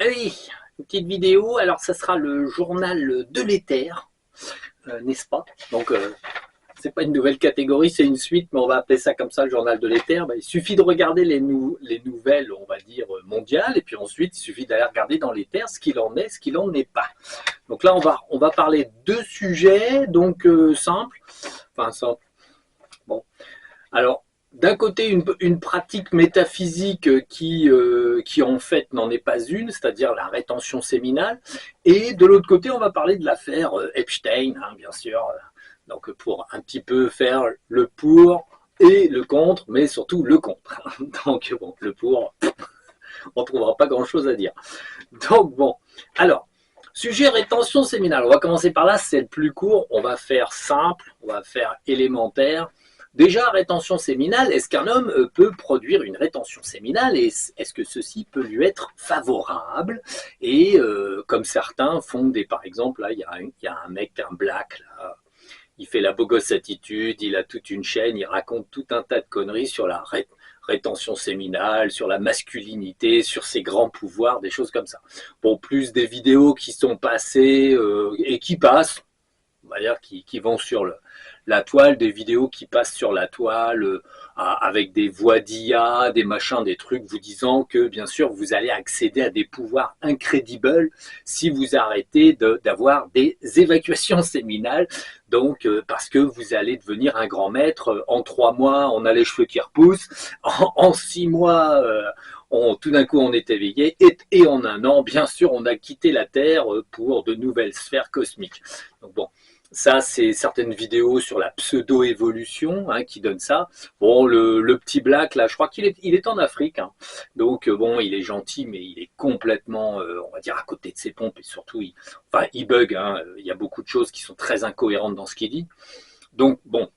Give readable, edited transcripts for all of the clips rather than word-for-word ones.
Allez, une petite vidéo. Alors, ça sera le journal de l'éther, n'est-ce pas? Donc, c'est pas une nouvelle catégorie, c'est une suite, mais on va appeler ça comme ça, le journal de l'éther. Ben, il suffit de regarder les nouvelles, on va dire, mondiales, et puis ensuite, il suffit d'aller regarder dans l'éther ce qu'il en est, ce qu'il en est pas. Donc là, on va parler de deux sujets, donc simples. Enfin, simple. Bon. Alors, d'un côté, une pratique métaphysique qui en fait n'en est pas une, c'est-à-dire la rétention séminale, et de l'autre côté, on va parler de l'affaire Epstein, hein, bien sûr, donc pour un petit peu faire le pour et le contre, mais surtout le contre. Donc bon, le pour, on ne trouvera pas grand-chose à dire. Donc bon, alors, sujet rétention séminale, on va commencer par là, c'est le plus court, on va faire simple, on va faire élémentaire. Déjà, rétention séminale, est-ce qu'un homme peut produire une rétention séminale et est-ce que ceci peut lui être favorable? Et comme certains font des, par exemple, là, il y a un mec, un black, là, il fait la beau gosse attitude, il a toute une chaîne, il raconte tout un tas de conneries sur la rétention séminale, sur la masculinité, sur ses grands pouvoirs, des choses comme ça. Bon, plus des vidéos qui sont passées et qui passent, on va dire, qui vont sur la toile, des vidéos qui passent sur la toile avec des voix d'IA, des machins, des trucs vous disant que bien sûr vous allez accéder à des pouvoirs incrédibles si vous arrêtez d'avoir des évacuations séminales. Donc parce que vous allez devenir un grand maître, en 3 mois on a les cheveux qui repoussent, en 6 mois tout d'un coup on est éveillé et en 1 an bien sûr on a quitté la Terre pour de nouvelles sphères cosmiques. Donc bon, ça, c'est certaines vidéos sur la pseudo-évolution hein, qui donnent ça. Bon, le petit Black, là, je crois qu'il est en Afrique. Hein. Donc, bon, il est gentil, mais il est complètement, on va dire, à côté de ses pompes. Et surtout, il bug. Hein. Il y a beaucoup de choses qui sont très incohérentes dans ce qu'il dit. Donc, bon,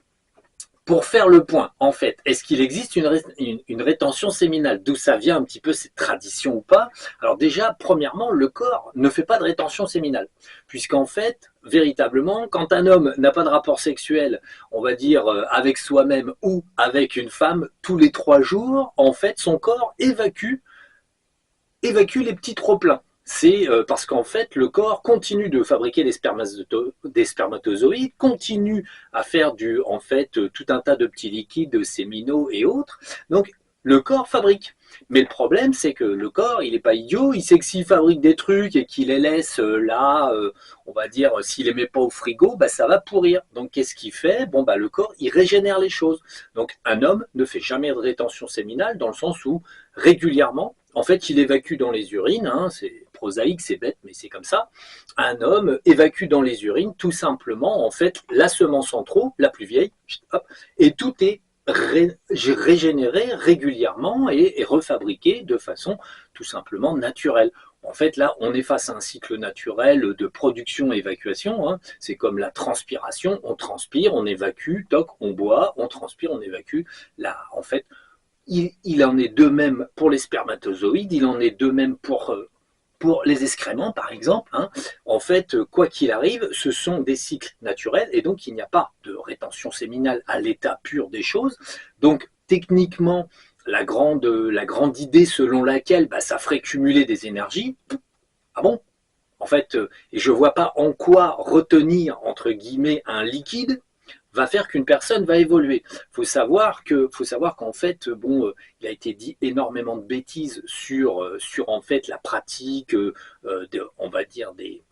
pour faire le point, en fait, est-ce qu'il existe une rétention séminale? D'où ça vient un petit peu cette tradition ou pas? Alors déjà, premièrement, le corps ne fait pas de rétention séminale. Puisqu'en fait, véritablement, quand un homme n'a pas de rapport sexuel, on va dire, avec soi-même ou avec une femme, tous les 3 jours, en fait, son corps évacue les petits trop-pleins. C'est parce qu'en fait, le corps continue de fabriquer des spermatozoïdes, continue à faire en fait, tout un tas de petits liquides séminaux et autres. Donc, le corps fabrique. Mais le problème, c'est que le corps, il n'est pas idiot, il sait que s'il fabrique des trucs et qu'il les laisse là, on va dire, s'il les met pas au frigo, bah, ça va pourrir. Donc, qu'est-ce qu'il fait? Bon, bah, le corps, il régénère les choses. Donc, un homme ne fait jamais de rétention séminale dans le sens où, régulièrement, en fait, il évacue dans les urines, hein, c'est prosaïque, c'est bête, mais c'est comme ça. Un homme évacue dans les urines tout simplement, en fait, la semence en trop, la plus vieille, hop, et tout est régénéré régulièrement et refabriqué de façon tout simplement naturelle. En fait, là, on est face à un cycle naturel de production-évacuation. Hein. C'est comme la transpiration. On transpire, on évacue, toc, on boit, on transpire, on évacue. Là, en fait, il en est de même pour les spermatozoïdes, il en est de même pour les excréments, par exemple. Hein. En fait, quoi qu'il arrive, ce sont des cycles naturels et donc il n'y a pas de rétention séminale à l'état pur des choses. Donc, techniquement, la grande idée selon laquelle bah, ça ferait cumuler des énergies, ah bon? En fait, et je ne vois pas en quoi retenir, entre guillemets, un liquide va faire qu'une personne va évoluer. Faut savoir qu'en fait, bon, il a été dit énormément de bêtises sur en fait la pratique, on va dire des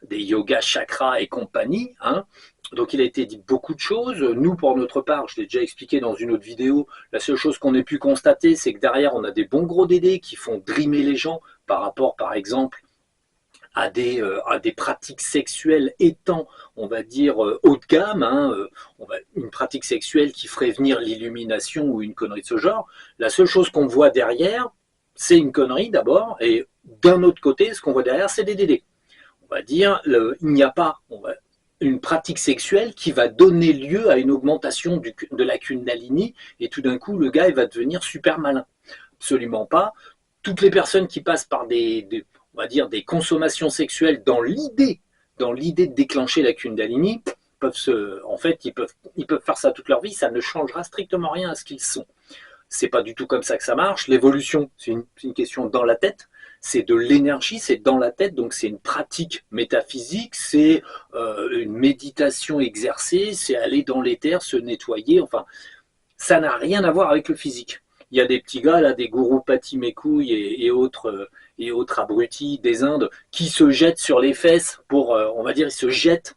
yogas chakras et compagnie. Hein. Donc il a été dit beaucoup de choses. Nous, pour notre part, je l'ai déjà expliqué dans une autre vidéo, la seule chose qu'on ait pu constater, c'est que derrière, on a des bons gros dédés qui font drimer les gens par rapport, par exemple, à des pratiques sexuelles étant, on va dire, haut de gamme, hein, une pratique sexuelle qui ferait venir l'illumination ou une connerie de ce genre, la seule chose qu'on voit derrière, c'est une connerie d'abord, et d'un autre côté, ce qu'on voit derrière, c'est des DD. On va dire, il n'y a pas une pratique sexuelle qui va donner lieu à une augmentation de la Kundalini, et tout d'un coup, le gars, il va devenir super malin. Absolument pas. Toutes les personnes qui passent par on va dire, des consommations sexuelles dans l'idée de déclencher la Kundalini, en fait, ils peuvent faire ça toute leur vie, ça ne changera strictement rien à ce qu'ils sont. C'est pas du tout comme ça que ça marche. L'évolution, c'est une question dans la tête. c'est de l'énergie, c'est dans la tête, donc c'est une pratique métaphysique, c'est une méditation exercée, c'est aller dans l'éther, se nettoyer, enfin, ça n'a rien à voir avec le physique. Il y a des petits gars, là, des gourous pâtis mes couilles et autres abrutis des Indes qui se jettent sur les fesses pour, on va dire, ils se jettent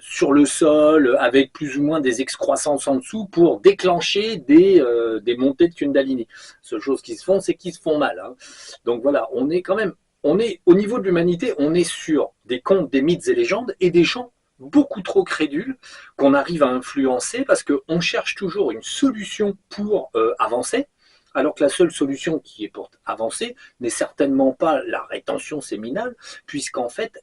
sur le sol avec plus ou moins des excroissances en dessous pour déclencher des montées de Kundalini. La seule chose qui se font, c'est qu'ils se font mal. Hein. Donc voilà, on est quand même, on est au niveau de l'humanité, on est sur des contes, des mythes et légendes et des gens beaucoup trop crédules qu'on arrive à influencer parce qu'on cherche toujours une solution pour avancer, alors que la seule solution qui est pour avancer n'est certainement pas la rétention séminale, puisqu'en fait,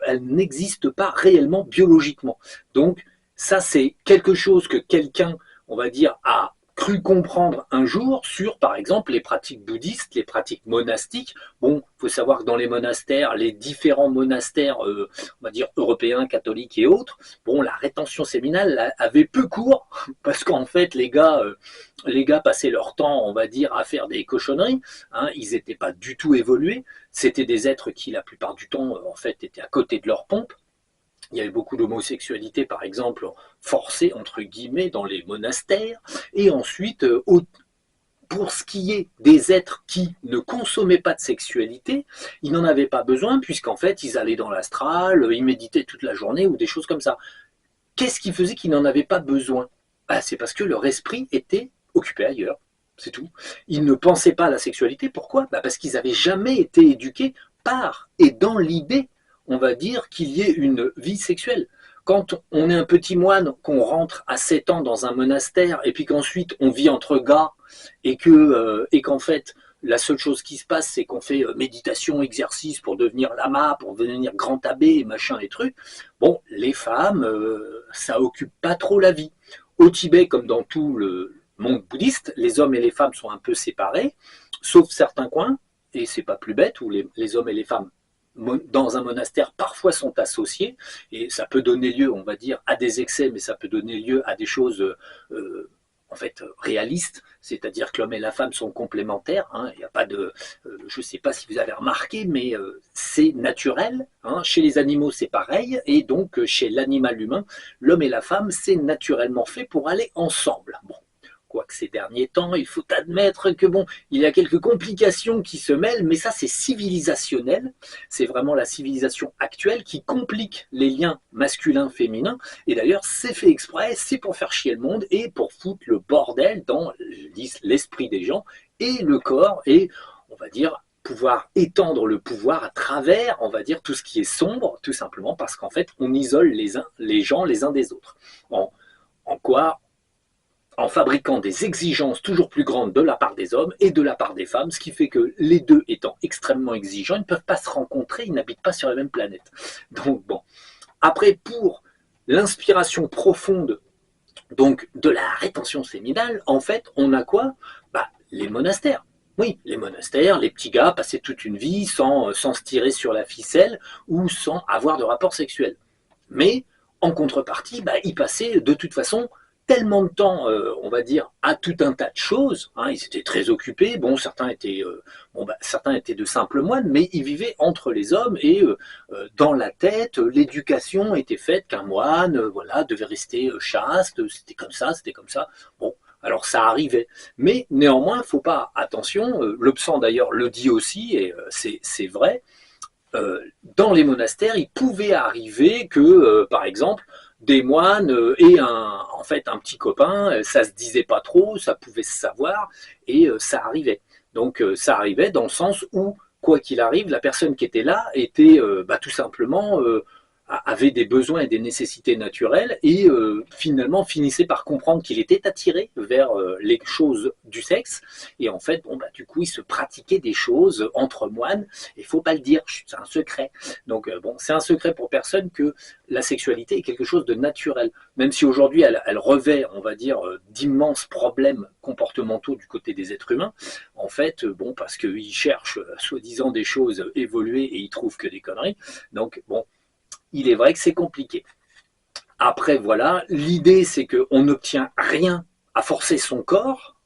elle n'existe pas réellement biologiquement. Donc, ça, c'est quelque chose que quelqu'un, on va dire, a cru comprendre un jour sur, par exemple, les pratiques bouddhistes, les pratiques monastiques. Bon, il faut savoir que dans les monastères, les différents monastères, on va dire, européens, catholiques et autres, bon, la rétention séminale avait peu cours, parce qu'en fait, les gars passaient leur temps, on va dire, à faire des cochonneries. Hein, ils n'étaient pas du tout évolués. C'était des êtres qui, la plupart du temps, en fait, étaient à côté de leur pompe. Il y avait beaucoup d'homosexualité, par exemple, forcée, entre guillemets, dans les monastères. Et ensuite, pour ce qui est des êtres qui ne consommaient pas de sexualité, ils n'en avaient pas besoin, puisqu'en fait, ils allaient dans l'astral, ils méditaient toute la journée ou des choses comme ça. Qu'est-ce qui faisait qu'ils n'en avaient pas besoin? C'est parce que leur esprit était occupé ailleurs. C'est tout. Ils ne pensaient pas à la sexualité. Pourquoi? Parce qu'ils n'avaient jamais été éduqués par et dans l'idée, on va dire, qu'il y ait une vie sexuelle. Quand on est un petit moine, qu'on rentre à 7 ans dans un monastère, et puis qu'ensuite on vit entre gars, et qu'en fait, la seule chose qui se passe, c'est qu'on fait méditation, exercice pour devenir lama, pour devenir grand abbé, machin et trucs. Bon, les femmes, ça occupe pas trop la vie. Au Tibet, comme dans tout le monde bouddhiste, les hommes et les femmes sont un peu séparés, sauf certains coins, et c'est pas plus bête, où les hommes et les femmes dans un monastère parfois sont associés, et ça peut donner lieu, on va dire, à des excès, mais ça peut donner lieu à des choses en fait réalistes, c'est-à-dire que l'homme et la femme sont complémentaires. Hein, il n'y a pas de, je ne sais pas si vous avez remarqué, mais c'est naturel. Hein, chez les animaux, c'est pareil, et donc chez l'animal humain, l'homme et la femme, c'est naturellement fait pour aller ensemble. Bon. Quoique ces derniers temps, il faut admettre que bon, il y a quelques complications qui se mêlent, mais ça c'est civilisationnel, c'est vraiment la civilisation actuelle qui complique les liens masculins-féminins, et d'ailleurs c'est fait exprès, c'est pour faire chier le monde et pour foutre le bordel dans l'esprit des gens et le corps, et on va dire pouvoir étendre le pouvoir à travers, on va dire, tout ce qui est sombre, tout simplement parce qu'en fait on isole les gens les uns des autres. En quoi? En fabriquant des exigences toujours plus grandes de la part des hommes et de la part des femmes, ce qui fait que les deux étant extrêmement exigeants, ils ne peuvent pas se rencontrer, ils n'habitent pas sur la même planète. Donc bon, après pour l'inspiration profonde donc de la rétention séminale, en fait, on a quoi? Les monastères. Oui, les monastères, les petits gars passaient toute une vie sans se tirer sur la ficelle ou sans avoir de rapport sexuel. Mais en contrepartie, ils passaient de toute façon tellement de temps, on va dire, à tout un tas de choses. Hein, ils étaient très occupés. Bon, certains étaient de simples moines, mais ils vivaient entre les hommes et dans la tête, l'éducation était faite qu'un moine, voilà, devait rester chaste. C'était comme ça, c'était comme ça. Bon, alors ça arrivait, mais néanmoins, faut pas, attention. L'Obsan d'ailleurs le dit aussi, et c'est vrai. Dans les monastères, il pouvait arriver que, par exemple, des moines et en fait un petit copain, ça se disait pas trop, ça pouvait se savoir et ça arrivait. Donc ça arrivait dans le sens où quoi qu'il arrive, la personne qui était là était tout simplement avait des besoins et des nécessités naturelles et finalement finissait par comprendre qu'il était attiré vers les choses du sexe et en fait du coup il se pratiquait des choses entre moines et il faut pas le dire, c'est un secret. Donc c'est un secret pour personne que la sexualité est quelque chose de naturel, même si aujourd'hui elle revêt, on va dire, d'immenses problèmes comportementaux du côté des êtres humains, en fait parce qu'ils cherchent soi-disant des choses évoluées et ils trouvent que des conneries. Donc il est vrai que c'est compliqué. Après, voilà, l'idée c'est qu'on n'obtient rien à forcer son corps,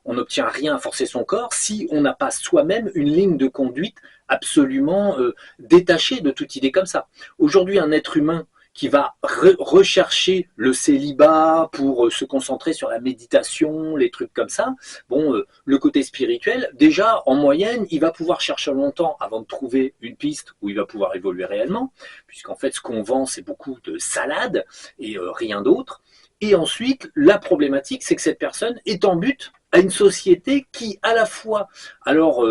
on n'obtient rien à forcer son corps si on n'a pas soi-même une ligne de conduite absolument détaché de toute idée comme ça. Aujourd'hui, un être humain qui va rechercher le célibat pour se concentrer sur la méditation, les trucs comme ça, bon, le côté spirituel, déjà, en moyenne, il va pouvoir chercher longtemps avant de trouver une piste où il va pouvoir évoluer réellement, puisqu'en fait, ce qu'on vend, c'est beaucoup de salade et rien d'autre. Et ensuite, la problématique, c'est que cette personne est en but à une société qui, à la fois, alors,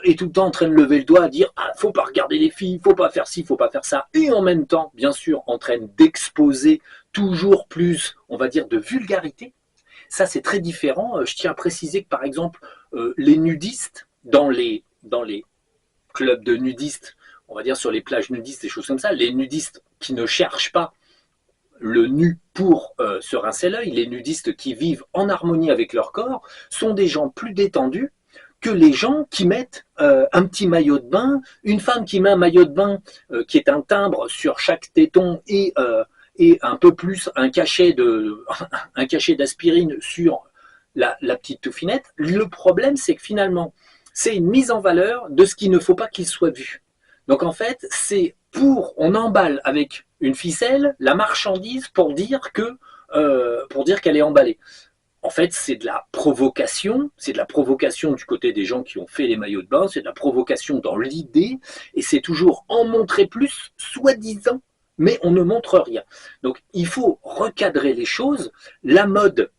est tout le temps en train de lever le doigt à dire ah, faut pas regarder les filles, faut pas faire ci, faut pas faire ça, et en même temps, bien sûr, en train d'exposer toujours plus, on va dire, de vulgarité. Ça, c'est très différent. Je tiens à préciser que, par exemple, les nudistes, dans les clubs de nudistes, on va dire sur les plages nudistes, des choses comme ça, les nudistes qui ne cherchent pas le nu pour se rincer l'œil, les nudistes qui vivent en harmonie avec leur corps, sont des gens plus détendus que les gens qui mettent un petit maillot de bain, une femme qui met un maillot de bain qui est un timbre sur chaque téton et un peu plus un cachet d'aspirine sur la petite touffinette. Le problème, c'est que finalement, c'est une mise en valeur de ce qu'il ne faut pas qu'il soit vu. Donc en fait, on emballe avec une ficelle la marchandise pour dire qu'elle est emballée. En fait, c'est de la provocation du côté des gens qui ont fait les maillots de bain, c'est de la provocation dans l'idée, et c'est toujours en montrer plus, soi-disant, mais on ne montre rien. Donc, il faut recadrer les choses. La mode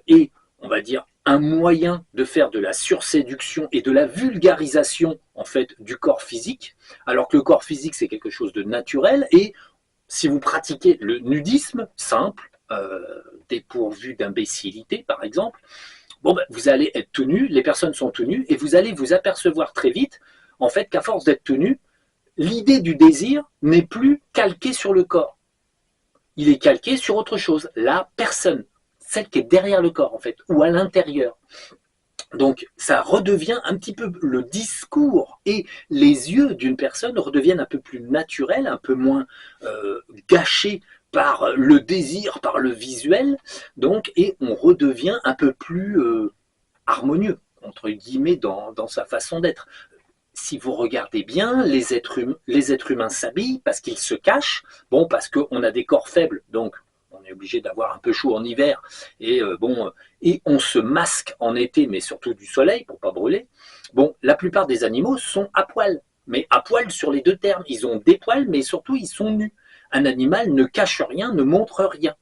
est, on va dire, un moyen de faire de la surséduction et de la vulgarisation, en fait, du corps physique, alors que le corps physique, c'est quelque chose de naturel, et si vous pratiquez le nudisme simple, dépourvu d'imbécilité, par exemple, bon, ben, vous allez être tout nu, les personnes sont tout nues, et vous allez vous apercevoir très vite, en fait, qu'à force d'être tout nu, l'idée du désir n'est plus calquée sur le corps. Il est calqué sur autre chose, la personne, celle qui est derrière le corps, en fait, ou à l'intérieur. Donc, ça redevient un petit peu le discours et les yeux d'une personne redeviennent un peu plus naturels, un peu moins gâchés par le désir, par le visuel, donc, et on redevient un peu plus harmonieux, entre guillemets, dans sa façon d'être. Si vous regardez bien, les êtres humains s'habillent parce qu'ils se cachent, bon, parce qu'on a des corps faibles, donc on est obligé d'avoir un peu chaud en hiver, et et on se masque en été, mais surtout du soleil pour pas brûler. Bon, la plupart des animaux sont à poil, mais à poil sur les deux termes. Ils ont des poils, mais surtout ils sont nus. Un animal ne cache rien, ne montre rien.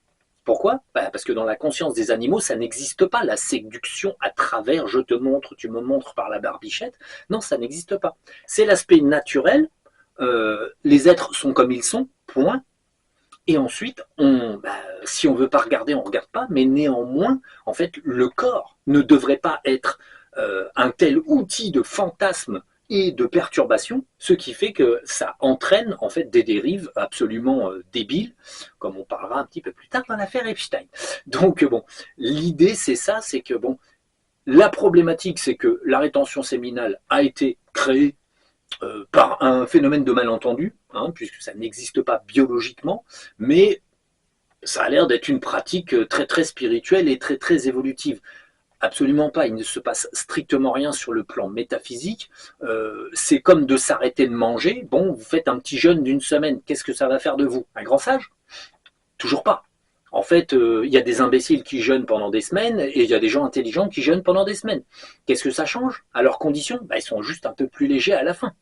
Pourquoi ? Parce que dans la conscience des animaux, ça n'existe pas, la séduction à travers je te montre, tu me montres par la barbichette. Non, ça n'existe pas. C'est l'aspect naturel, les êtres sont comme ils sont, point. Et ensuite, si on ne veut pas regarder, on ne regarde pas, mais néanmoins, en fait, le corps ne devrait pas être un tel outil de fantasme et de perturbation, ce qui fait que ça entraîne en fait des dérives absolument débiles, comme on parlera un petit peu plus tard dans l'affaire Epstein. Donc bon, l'idée c'est ça, c'est que bon, la problématique c'est que la rétention séminale a été créée par un phénomène de malentendu, puisque ça n'existe pas biologiquement, mais ça a l'air d'être une pratique très très spirituelle et très très évolutive. Absolument pas, il ne se passe strictement rien sur le plan métaphysique. C'est comme de s'arrêter de manger. Bon, vous faites un petit jeûne d'une semaine, qu'est-ce que ça va faire de vous? Un grand sage? Toujours pas. En fait, il y a des imbéciles qui jeûnent pendant des semaines et il y a des gens intelligents qui jeûnent pendant des semaines. Qu'est-ce que ça change? À leurs conditions, ils sont juste un peu plus légers à la fin.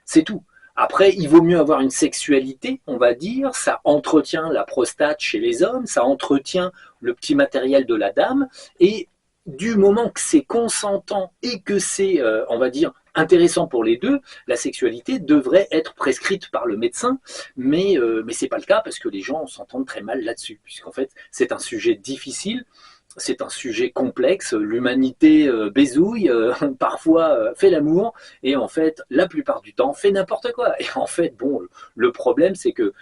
C'est tout. Après, il vaut mieux avoir une sexualité, on va dire, ça entretient la prostate chez les hommes, ça entretient le petit matériel de la dame, et du moment que c'est consentant et que c'est, on va dire, intéressant pour les deux, la sexualité devrait être prescrite par le médecin, mais c'est pas le cas parce que les gens s'entendent très mal là-dessus, puisqu'en fait, c'est un sujet difficile. C'est un sujet complexe, l'humanité baisouille, parfois fait l'amour, et en fait, la plupart du temps, fait n'importe quoi. Et en fait, bon, le problème, c'est que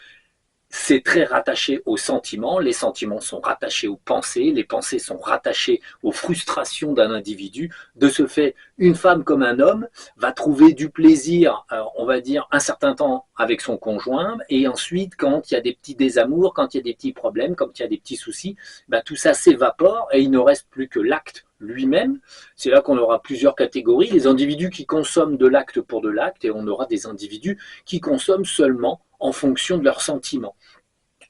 c'est très rattaché aux sentiments, les sentiments sont rattachés aux pensées, les pensées sont rattachées aux frustrations d'un individu. De ce fait, une femme comme un homme va trouver du plaisir, on va dire, un certain temps avec son conjoint, et ensuite, quand il y a des petits désamours, quand il y a des petits problèmes, quand il y a des petits soucis, tout ça s'évapore et il ne reste plus que l'acte, lui-même. C'est là qu'on aura plusieurs catégories. Les individus qui consomment de l'acte pour de l'acte, et on aura des individus qui consomment seulement en fonction de leurs sentiments.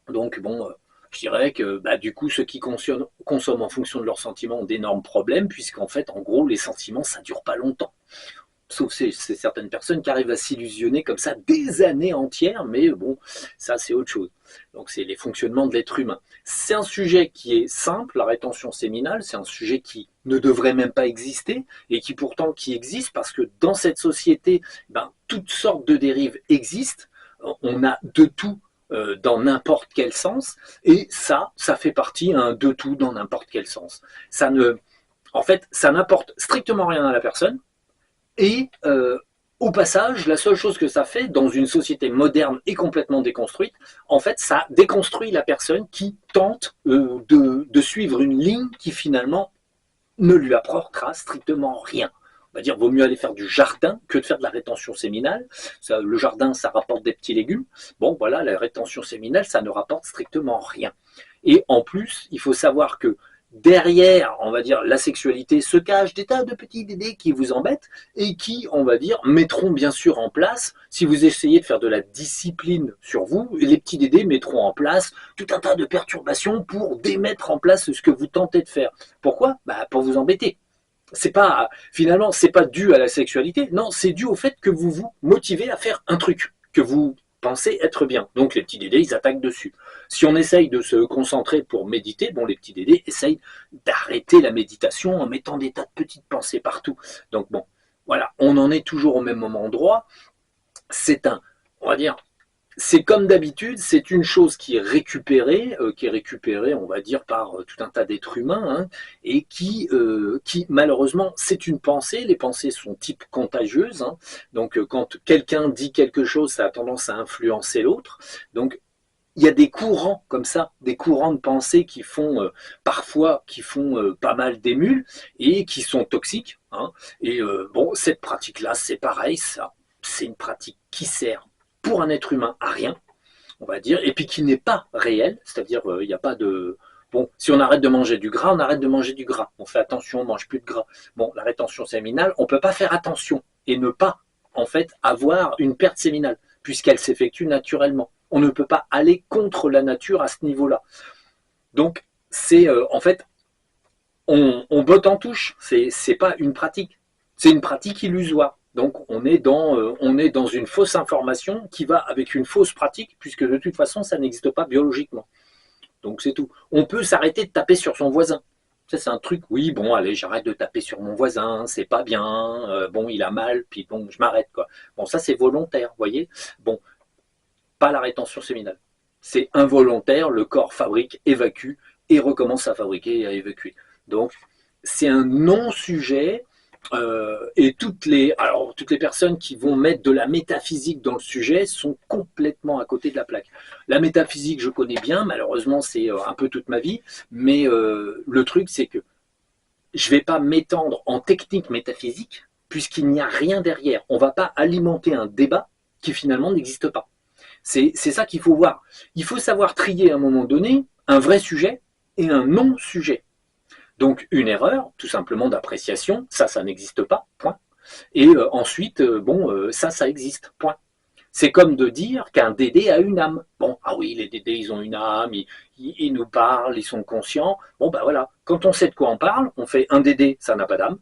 Donc bon, je dirais que du coup, ceux qui consomment en fonction de leurs sentiments ont d'énormes problèmes, puisqu'en fait, en gros, les sentiments, ça dure pas longtemps. Sauf c'est certaines personnes qui arrivent à s'illusionner comme ça des années entières, mais bon, ça c'est autre chose. Donc c'est les fonctionnements de l'être humain. C'est un sujet qui est simple, la rétention séminale, c'est un sujet qui ne devrait même pas exister, et qui pourtant qui existe, parce que dans cette société, toutes sortes de dérives existent, on a de tout dans n'importe quel sens, et ça fait partie de tout dans n'importe quel sens. En fait, ça n'apporte strictement rien à la personne, et au passage, la seule chose que ça fait dans une société moderne et complètement déconstruite, en fait, ça déconstruit la personne qui tente de suivre une ligne qui finalement ne lui apportera strictement rien. On va dire, vaut mieux aller faire du jardin que de faire de la rétention séminale. Ça, le jardin, ça rapporte des petits légumes. Bon, voilà, la rétention séminale, ça ne rapporte strictement rien. Et en plus, il faut savoir que derrière, on va dire, la sexualité se cache des tas de petits dédés qui vous embêtent et qui, on va dire, mettront bien sûr en place, si vous essayez de faire de la discipline sur vous, les petits dédés mettront en place tout un tas de perturbations pour démettre en place ce que vous tentez de faire. Pourquoi ? Pour vous embêter. Finalement, c'est pas dû à la sexualité, non, c'est dû au fait que vous vous motivez à faire un truc, que vous pensez être bien. Donc les petits dédés, ils attaquent dessus. Si on essaye de se concentrer pour méditer, bon, les petits dédés essayent d'arrêter la méditation en mettant des tas de petites pensées partout. Donc bon, voilà, on en est toujours au même endroit. On va dire, c'est comme d'habitude, c'est une chose qui est récupérée, on va dire, par tout un tas d'êtres humains, et qui malheureusement, c'est une pensée. Les pensées sont type contagieuses, donc quand quelqu'un dit quelque chose, ça a tendance à influencer l'autre. Donc il y a des courants comme ça, des courants de pensée qui font parfois pas mal d'émules et qui sont toxiques. Et bon, cette pratique-là, c'est pareil, ça, c'est une pratique qui sert pour un être humain à rien, on va dire, et puis qui n'est pas réel, c'est-à-dire il n'y a pas de... Bon, si on arrête de manger du gras, on arrête de manger du gras. On fait attention, on ne mange plus de gras. Bon, la rétention séminale, on ne peut pas faire attention et ne pas, en fait, avoir une perte séminale, puisqu'elle s'effectue naturellement. On ne peut pas aller contre la nature à ce niveau-là. Donc, c'est en fait, on botte en touche. C'est pas une pratique. C'est une pratique illusoire. Donc on est dans une fausse information qui va avec une fausse pratique, puisque de toute façon, ça n'existe pas biologiquement. Donc c'est tout. On peut s'arrêter de taper sur son voisin. Ça, c'est un truc, oui, bon, allez, j'arrête de taper sur mon voisin, c'est pas bien, bon, il a mal, puis bon, je m'arrête, quoi. Bon, ça, c'est volontaire, vous voyez. Bon, pas la rétention séminale. C'est involontaire, le corps fabrique, évacue, et recommence à fabriquer et à évacuer. Donc, c'est un non-sujet. Et toutes les personnes qui vont mettre de la métaphysique dans le sujet sont complètement à côté de la plaque. La métaphysique, je connais bien, malheureusement, c'est un peu toute ma vie, mais le truc, c'est que je ne vais pas m'étendre en technique métaphysique, puisqu'il n'y a rien derrière. On ne va pas alimenter un débat qui finalement n'existe pas. C'est ça qu'il faut voir. Il faut savoir trier à un moment donné un vrai sujet et un non-sujet. Donc une erreur, tout simplement d'appréciation, ça n'existe pas, point. Et ensuite, ça existe, point. C'est comme de dire qu'un dédé a une âme. Bon, ah oui, les dédés, ils ont une âme, ils nous parlent, ils sont conscients. Bon, voilà, quand on sait de quoi on parle, on fait un dédé, ça n'a pas d'âme.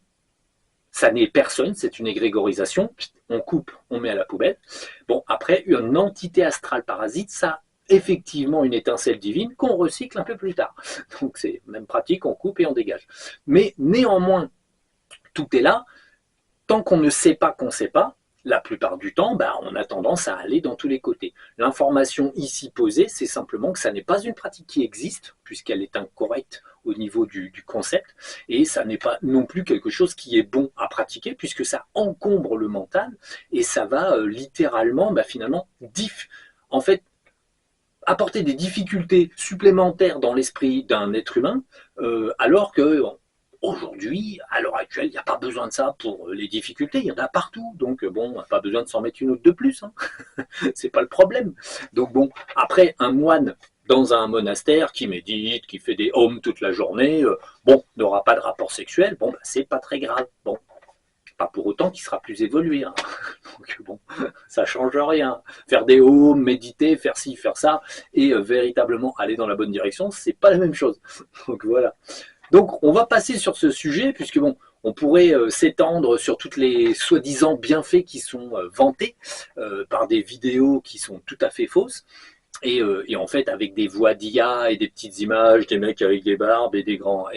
Ça n'est personne, c'est une égrégorisation. On coupe, on met à la poubelle. Bon, après, une entité astrale parasite, ça effectivement une étincelle divine qu'on recycle un peu plus tard. Donc c'est même pratique, on coupe et on dégage. Mais néanmoins, tout est là. Tant qu'on ne sait pas qu'on ne sait pas, la plupart du temps, on a tendance à aller dans tous les côtés. L'information ici posée, c'est simplement que ça n'est pas une pratique qui existe, puisqu'elle est incorrecte au niveau du concept, et ça n'est pas non plus quelque chose qui est bon à pratiquer, puisque ça encombre le mental, et ça va littéralement, finalement, en fait, apporter des difficultés supplémentaires dans l'esprit d'un être humain, alors que aujourd'hui, à l'heure actuelle, il n'y a pas besoin de ça pour les difficultés, il y en a partout, donc bon, pas besoin de s'en mettre une autre de plus, c'est pas le problème. Donc bon, après, un moine dans un monastère, qui médite, qui fait des ohms toute la journée, bon, n'aura pas de rapport sexuel, bon, bah, c'est pas très grave. Bon, pas pour autant qu'il sera plus évolué. Hein. Donc bon, ça change rien. Faire des ohms, méditer, faire ci, faire ça, et véritablement aller dans la bonne direction, c'est pas la même chose. Donc voilà. Donc on va passer sur ce sujet, puisque bon, on pourrait s'étendre sur toutes les soi-disant bienfaits qui sont vantés par des vidéos qui sont tout à fait fausses. Et en fait, avec des voix d'IA et des petites images, des mecs avec des barbes et des grands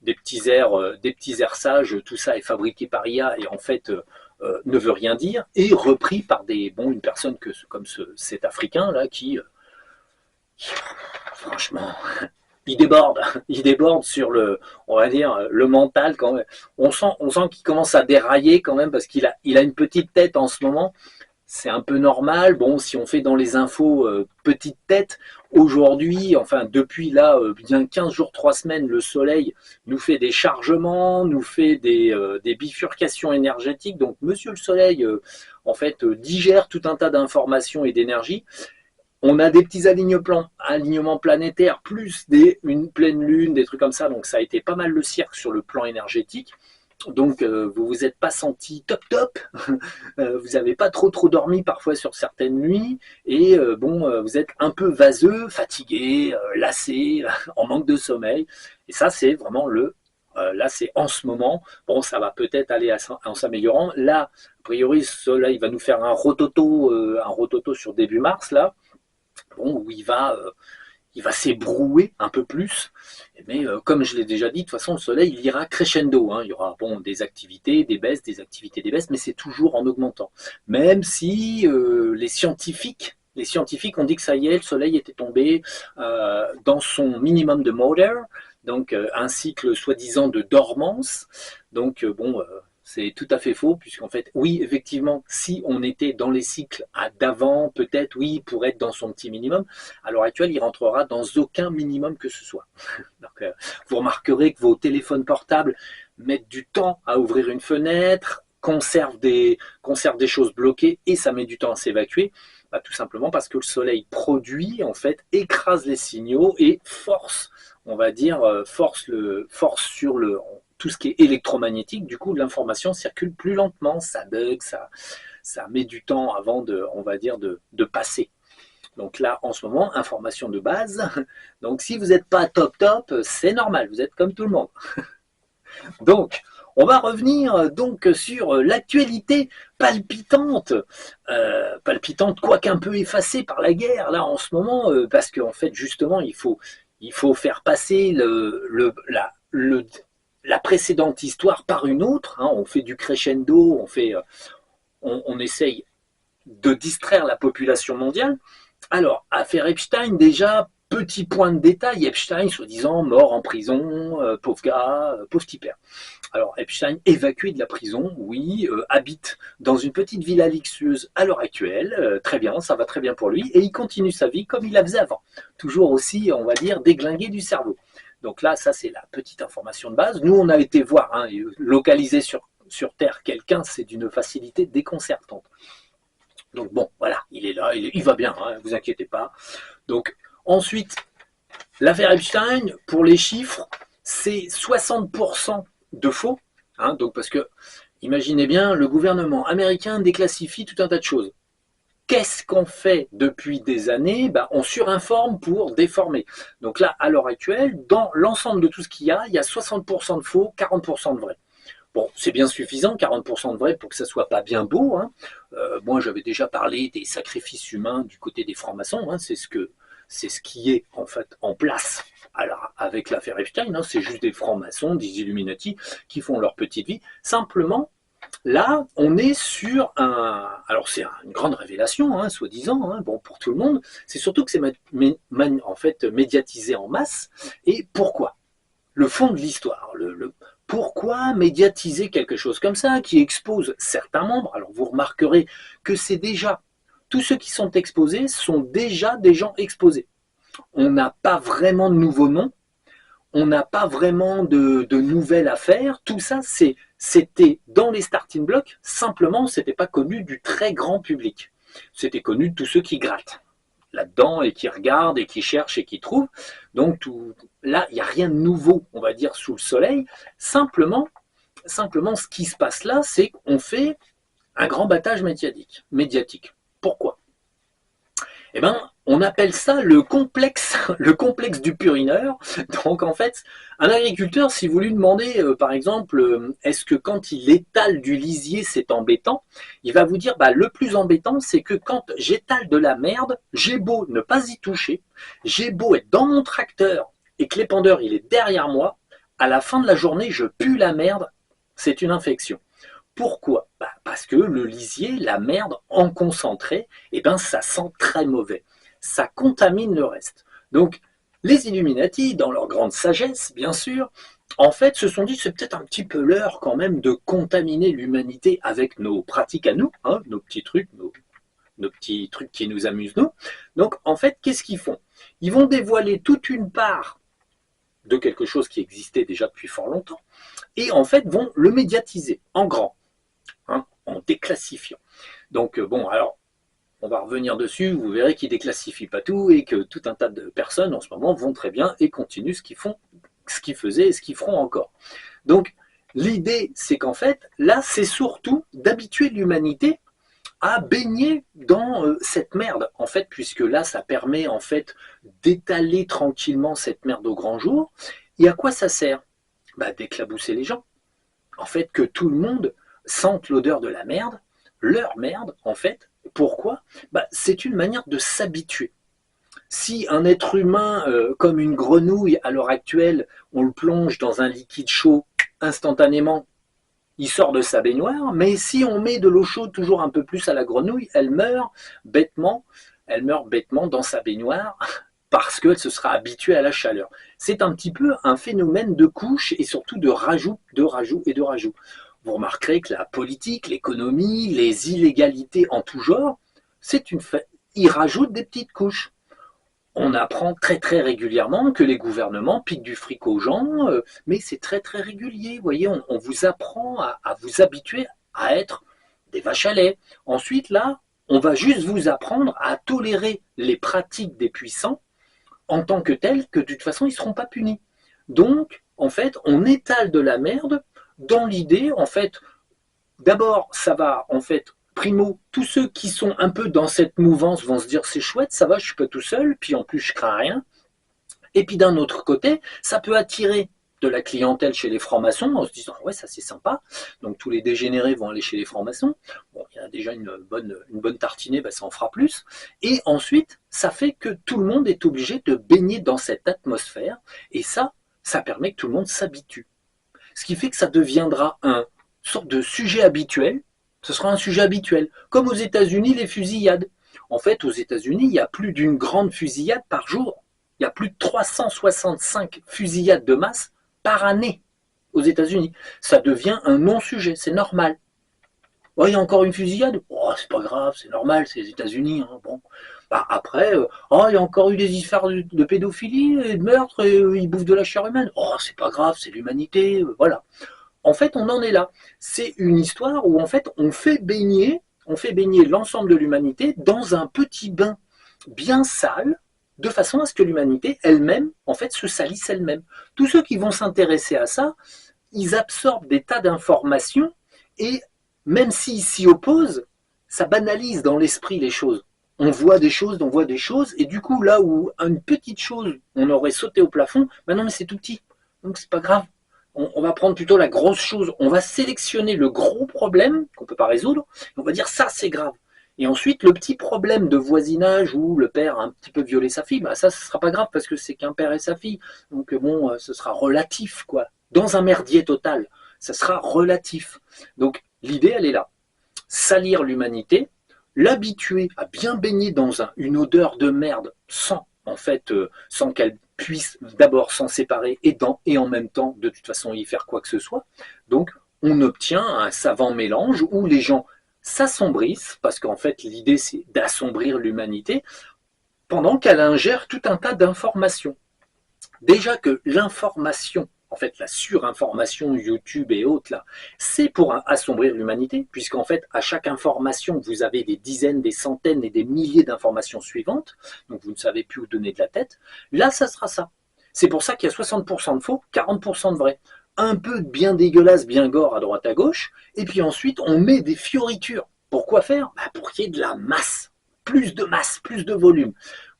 des petits airs sages, tout ça est fabriqué par IA et en fait ne veut rien dire, et repris par une personne comme cet Africain là qui franchement, il déborde sur on va dire, le mental quand même. On sent qu'il commence à dérailler quand même parce qu'il a une petite tête en ce moment. C'est un peu normal. Bon, si on fait dans les infos petite tête, aujourd'hui, enfin depuis là, bien 15 jours, 3 semaines, le soleil nous fait des chargements, nous fait des bifurcations énergétiques. Donc monsieur le soleil, en fait, digère tout un tas d'informations et d'énergie. On a des petits alignements planétaires, plus une pleine lune, des trucs comme ça. Donc ça a été pas mal le cirque sur le plan énergétique. Donc vous vous êtes pas senti top, vous n'avez pas trop dormi parfois sur certaines nuits, et vous êtes un peu vaseux, fatigué, lassé, en manque de sommeil. Et ça c'est vraiment là c'est en ce moment. Bon, ça va peut-être aller en s'améliorant. Là, a priori, ce soleil va nous faire un rototo sur début mars là. Bon, où il va s'ébrouer un peu plus. Mais comme je l'ai déjà dit, de toute façon, le soleil, il ira crescendo. Hein. Il y aura des activités, des baisses, des activités, des baisses, mais c'est toujours en augmentant. Même si les scientifiques ont dit que ça y est, le soleil était tombé dans son minimum de Maurer, donc un cycle soi-disant de dormance. Donc c'est tout à fait faux, puisqu'en fait, oui, effectivement, si on était dans les cycles d'avant, peut-être, oui, pour être dans son petit minimum, à l'heure actuelle, il rentrera dans aucun minimum que ce soit. Donc, vous remarquerez que vos téléphones portables mettent du temps à ouvrir une fenêtre, conservent des choses bloquées, et ça met du temps à s'évacuer. Bah, tout simplement parce que le soleil produit, en fait, écrase les signaux et force, on va dire, force sur tout ce qui est électromagnétique. Du coup, l'information circule plus lentement, ça bug, ça met du temps avant on va dire, de passer. Donc là, en ce moment, information de base. Donc si vous n'êtes pas top, c'est normal, vous êtes comme tout le monde. Donc, on va revenir donc sur l'actualité palpitante, quoique un peu effacée par la guerre là en ce moment, parce qu'en fait justement il faut faire passer la précédente histoire par une autre. Hein. On fait du crescendo, on essaye de distraire la population mondiale. Alors, affaire Epstein, déjà, petit point de détail, Epstein, soi-disant, mort en prison, pauvre gars, pauvre tipeur. Alors, Epstein, évacué de la prison, oui, habite dans une petite villa luxueuse à l'heure actuelle, très bien, ça va très bien pour lui, et il continue sa vie comme il la faisait avant. Toujours aussi, on va dire, déglingué du cerveau. Donc là, ça c'est la petite information de base. Nous, on a été voir, hein, localiser sur Terre quelqu'un, c'est d'une facilité déconcertante. Donc bon, voilà, il est là, il va bien, hein, vous inquiétez pas. Donc ensuite, l'affaire Epstein, pour les chiffres, c'est 60% de faux. Hein, donc parce que, imaginez bien, le gouvernement américain déclassifie tout un tas de choses. Qu'est-ce qu'on fait depuis des années? On surinforme pour déformer. Donc là, à l'heure actuelle, dans l'ensemble de tout ce qu'il y a 60% de faux, 40% de vrai. Bon, c'est bien suffisant, 40% de vrai, pour que ça soit pas bien beau. Hein. Moi, j'avais déjà parlé des sacrifices humains du côté des francs-maçons. Hein. C'est ce qui est en fait en place. Alors, avec l'affaire Epstein, hein, c'est juste des francs-maçons, des Illuminati qui font leur petite vie. Simplement, là, on est sur alors c'est une grande révélation, hein, soi-disant, hein, bon, pour tout le monde. C'est surtout que c'est en fait médiatisé en masse. Et pourquoi? Le fond de l'histoire, pourquoi médiatiser quelque chose comme ça qui expose certains membres? Alors vous remarquerez que c'est déjà, tous ceux qui sont exposés sont déjà des gens exposés. On n'a pas vraiment de nouveaux noms, on n'a pas vraiment de nouvelles affaires. Tout ça, c'était dans les starting blocks, simplement, c'était pas connu du très grand public. C'était connu de tous ceux qui grattent. là-dedans et qui regarde et qui cherche et qui trouve. Donc là, il n'y a rien de nouveau, on va dire, sous le soleil. Simplement, ce qui se passe là, c'est qu'on fait un grand battage médiatique. Pourquoi? Eh ben, on appelle ça le complexe du purineur. Donc en fait, un agriculteur, si vous lui demandez, par exemple, est-ce que quand il étale du lisier, c'est embêtant, il va vous dire, bah, le plus embêtant, c'est que quand j'étale de la merde, j'ai beau ne pas y toucher, j'ai beau être dans mon tracteur et que l'épandeur, il est derrière moi, à la fin de la journée, je pue la merde, c'est une infection. Pourquoi? Bah parce que le lisier, la merde en concentré, eh ben ça sent très mauvais. Ça contamine le reste. Donc les Illuminati, dans leur grande sagesse, bien sûr, en fait se sont dit c'est peut-être un petit peu l'heure quand même de contaminer l'humanité avec nos pratiques à nous, hein, nos petits trucs, nos petits trucs qui nous amusent nous. Donc en fait, qu'est-ce qu'ils font? Ils vont dévoiler toute une part de quelque chose qui existait déjà depuis fort longtemps, et en fait vont le médiatiser en grand. Hein, en déclassifiant. Donc bon, alors on va revenir dessus, vous verrez qu'ils ne déclassifient pas tout et que tout un tas de personnes en ce moment vont très bien et continuent ce qu'ils faisaient et ce qu'ils feront encore. Donc l'idée, c'est qu'en fait, là, c'est surtout d'habituer l'humanité à baigner dans cette merde, en fait, puisque là, ça permet en fait d'étaler tranquillement cette merde au grand jour. Et à quoi ça sert? Bah, d'éclabousser les gens. En fait, que tout le monde sentent l'odeur de la merde, leur merde en fait. Pourquoi? Bah, c'est une manière de s'habituer. Si un être humain, comme une grenouille à l'heure actuelle, on le plonge dans un liquide chaud instantanément, il sort de sa baignoire, mais si on met de l'eau chaude toujours un peu plus à la grenouille, elle meurt bêtement dans sa baignoire parce qu'elle se sera habituée à la chaleur. C'est un petit peu un phénomène de couche et surtout de rajout, de rajout et de rajout. Vous remarquerez que la politique, l'économie, les illégalités en tout genre, ils rajoutent des petites couches. On apprend très très régulièrement que les gouvernements piquent du fric aux gens, mais c'est très très régulier. Vous voyez, on vous apprend à vous habituer à être des vaches à lait. Ensuite, là, on va juste vous apprendre à tolérer les pratiques des puissants en tant que tels que de toute façon, ils ne seront pas punis. Donc, en fait, on étale de la merde dans l'idée, en fait, d'abord, ça va, en fait, primo, tous ceux qui sont un peu dans cette mouvance vont se dire c'est chouette, ça va, je suis pas tout seul, puis en plus je crains rien. Et puis d'un autre côté, ça peut attirer de la clientèle chez les francs-maçons en se disant ouais, ça c'est sympa. Donc tous les dégénérés vont aller chez les francs-maçons. Bon, il y a déjà une bonne tartinée, bah, ça en fera plus. Et ensuite, ça fait que tout le monde est obligé de baigner dans cette atmosphère. Et ça permet que tout le monde s'habitue. Ce qui fait que ça deviendra une sorte de sujet habituel. Ce sera un sujet habituel. Comme aux États-Unis, les fusillades. En fait, aux États-Unis, il y a plus d'une grande fusillade par jour. Il y a plus de 365 fusillades de masse par année aux États-Unis. Ça devient un non-sujet, c'est normal. Oh, il y a encore une fusillade? Oh, c'est pas grave, c'est normal, c'est les États-Unis. Hein. Bon. Bah, après, il y a encore eu des histoires de pédophilie et de meurtre et ils bouffent de la chair humaine. Oh, c'est pas grave, c'est l'humanité. Voilà. En fait, on en est là. C'est une histoire où en fait, on fait baigner l'ensemble de l'humanité dans un petit bain bien sale, de façon à ce que l'humanité elle-même, en fait, se salisse elle-même. Tous ceux qui vont s'intéresser à ça, ils absorbent des tas d'informations et même s'ils s'y opposent, ça banalise dans l'esprit les choses. On voit des choses, et du coup, là où une petite chose, on aurait sauté au plafond, ben non, mais c'est tout petit, donc c'est pas grave. On va prendre plutôt la grosse chose, on va sélectionner le gros problème qu'on peut pas résoudre, et on va dire ça c'est grave. Et ensuite, le petit problème de voisinage où le père a un petit peu violé sa fille, bah ça, ce sera pas grave parce que c'est qu'un père et sa fille. Donc bon, ce sera relatif, quoi. Dans un merdier total, ça sera relatif. Donc l'idée, elle est là. Salir l'humanité, l'habituer à bien baigner dans une odeur de merde sans qu'elle puisse d'abord s'en séparer et en même temps, de toute façon, y faire quoi que ce soit. Donc, on obtient un savant mélange où les gens s'assombrissent, parce qu'en fait, l'idée, c'est d'assombrir l'humanité, pendant qu'elle ingère tout un tas d'informations. Déjà que l'information en fait, la surinformation YouTube et autres, là, c'est pour assombrir l'humanité, puisqu'en fait, à chaque information, vous avez des dizaines, des centaines et des milliers d'informations suivantes, donc vous ne savez plus où donner de la tête. Là, ça sera ça. C'est pour ça qu'il y a 60% de faux, 40% de vrai. Un peu de bien dégueulasse, bien gore à droite à gauche, et puis ensuite, on met des fioritures. Pourquoi faire? Pour qu'il y ait de la masse, plus de volume.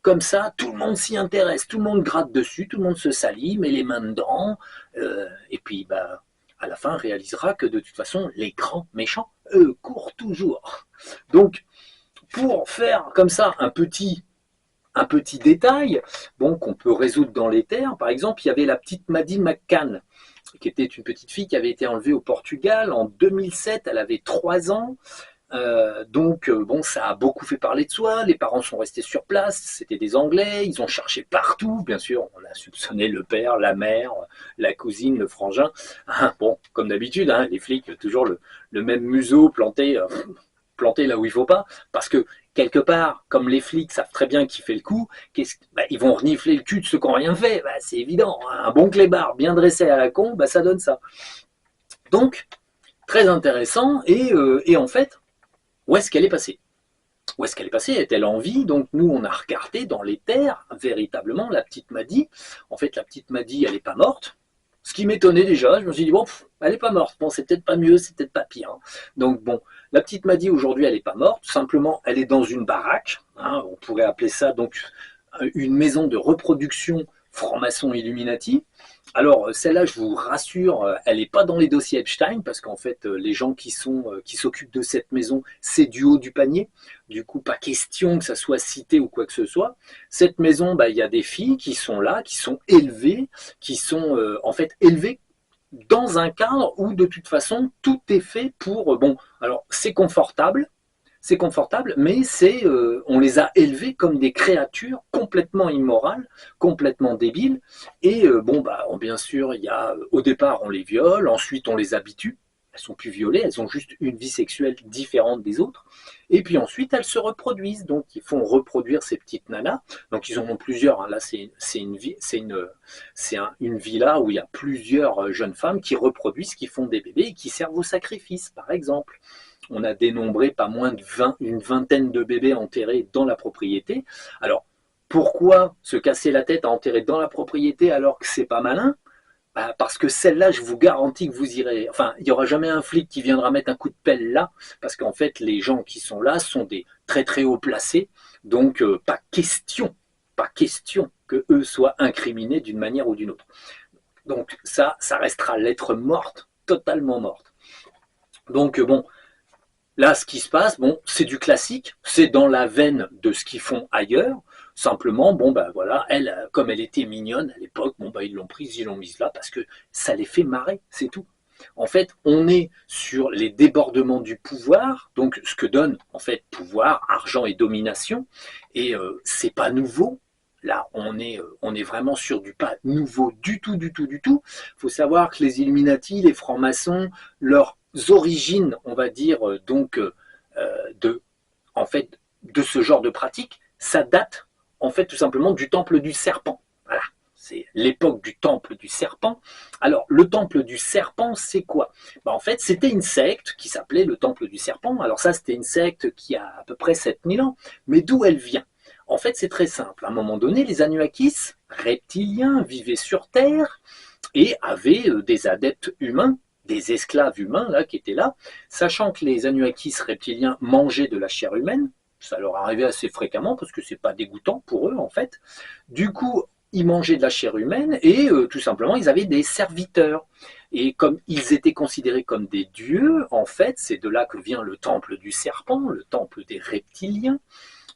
Comme ça, tout le monde s'y intéresse, tout le monde gratte dessus, tout le monde se salit, met les mains dedans, et puis à la fin réalisera que de toute façon, les grands méchants, eux, courent toujours. Donc, pour faire comme ça un petit détail, bon, qu'on peut résoudre dans l'éther, par exemple, il y avait la petite Maddie McCann, qui était une petite fille qui avait été enlevée au Portugal en 2007, elle avait 3 ans. Bon, ça a beaucoup fait parler de soi, les parents sont restés sur place, c'était des Anglais, ils ont cherché partout, bien sûr, on a soupçonné le père, la mère, la cousine, le frangin. Bon, comme d'habitude, les flics, toujours le même museau planté là où il faut pas, parce que quelque part, comme les flics savent très bien qui fait le coup, ils vont renifler le cul de ceux qui n'ont rien fait, c'est évident, un bon clébard bien dressé à la con, ça donne ça. Donc, très intéressant, et en fait, où est-ce qu'elle est passée? Où est-ce qu'elle est passée? Est-elle en vie? Donc nous, on a regardé dans les terres, véritablement, la petite Maddie. En fait, la petite Maddie, elle n'est pas morte. Ce qui m'étonnait déjà, je me suis dit, bon, elle n'est pas morte. Bon, c'est peut-être pas mieux, c'est peut-être pas pire. Donc bon, la petite Maddie, aujourd'hui, elle n'est pas morte. Simplement, elle est dans une baraque. On pourrait appeler ça donc une maison de reproduction franc-maçon Illuminati. Alors celle-là, je vous rassure, elle n'est pas dans les dossiers Epstein, parce qu'en fait, les gens qui s'occupent de cette maison, c'est du haut du panier. Du coup, pas question que ça soit cité ou quoi que ce soit. Cette maison, il y a des filles qui sont là, qui sont élevées, qui sont en fait élevées dans un cadre où de toute façon, tout est fait pour... bon, alors c'est confortable, mais on les a élevés comme des créatures complètement immorales, complètement débiles. Et bien sûr, au départ, on les viole, ensuite on les habitue. Elles sont plus violées, elles ont juste une vie sexuelle différente des autres. Et puis ensuite, elles se reproduisent. Donc, ils font reproduire ces petites nanas. Donc, ils en ont plusieurs. Là, c'est une villa où il y a plusieurs jeunes femmes qui reproduisent, qui font des bébés et qui servent au sacrifice, par exemple. On a dénombré pas moins de une vingtaine de bébés enterrés dans la propriété. Alors, pourquoi se casser la tête à enterrer dans la propriété alors que c'est pas malin? Parce que celle-là, je vous garantis que vous irez... Enfin, il n'y aura jamais un flic qui viendra mettre un coup de pelle là, parce qu'en fait, les gens qui sont là sont des très très haut placés, donc pas question que eux soient incriminés d'une manière ou d'une autre. Donc ça restera lettre morte, totalement morte. Donc bon, là, ce qui se passe, bon, c'est du classique, c'est dans la veine de ce qu'ils font ailleurs. Simplement, voilà, elle, comme elle était mignonne à l'époque, ils l'ont prise, ils l'ont mise là parce que ça les fait marrer, c'est tout. En fait, on est sur les débordements du pouvoir, donc ce que donne en fait pouvoir, argent et domination, et c'est pas nouveau. Là, on est vraiment sur du pas nouveau du tout. Il faut savoir que les Illuminati, les francs-maçons, leurs origines, on va dire, de ce genre de pratique, ça date en fait tout simplement du temple du serpent. Voilà, c'est l'époque du temple du serpent. Alors, le temple du serpent, c'est quoi? En fait, c'était une secte qui s'appelait le temple du serpent. Alors ça, c'était une secte qui a à peu près 7000 ans. Mais d'où elle vient? En fait, c'est très simple. À un moment donné, les Anunnakis, reptiliens, vivaient sur Terre et avaient des adeptes humains, des esclaves humains là, qui étaient là, sachant que les Anunnakis reptiliens mangeaient de la chair humaine. Ça leur arrivait assez fréquemment parce que c'est pas dégoûtant pour eux en fait. Du coup, ils mangeaient de la chair humaine et tout simplement ils avaient des serviteurs. Et comme ils étaient considérés comme des dieux, en fait, c'est de là que vient le temple du serpent, le temple des reptiliens.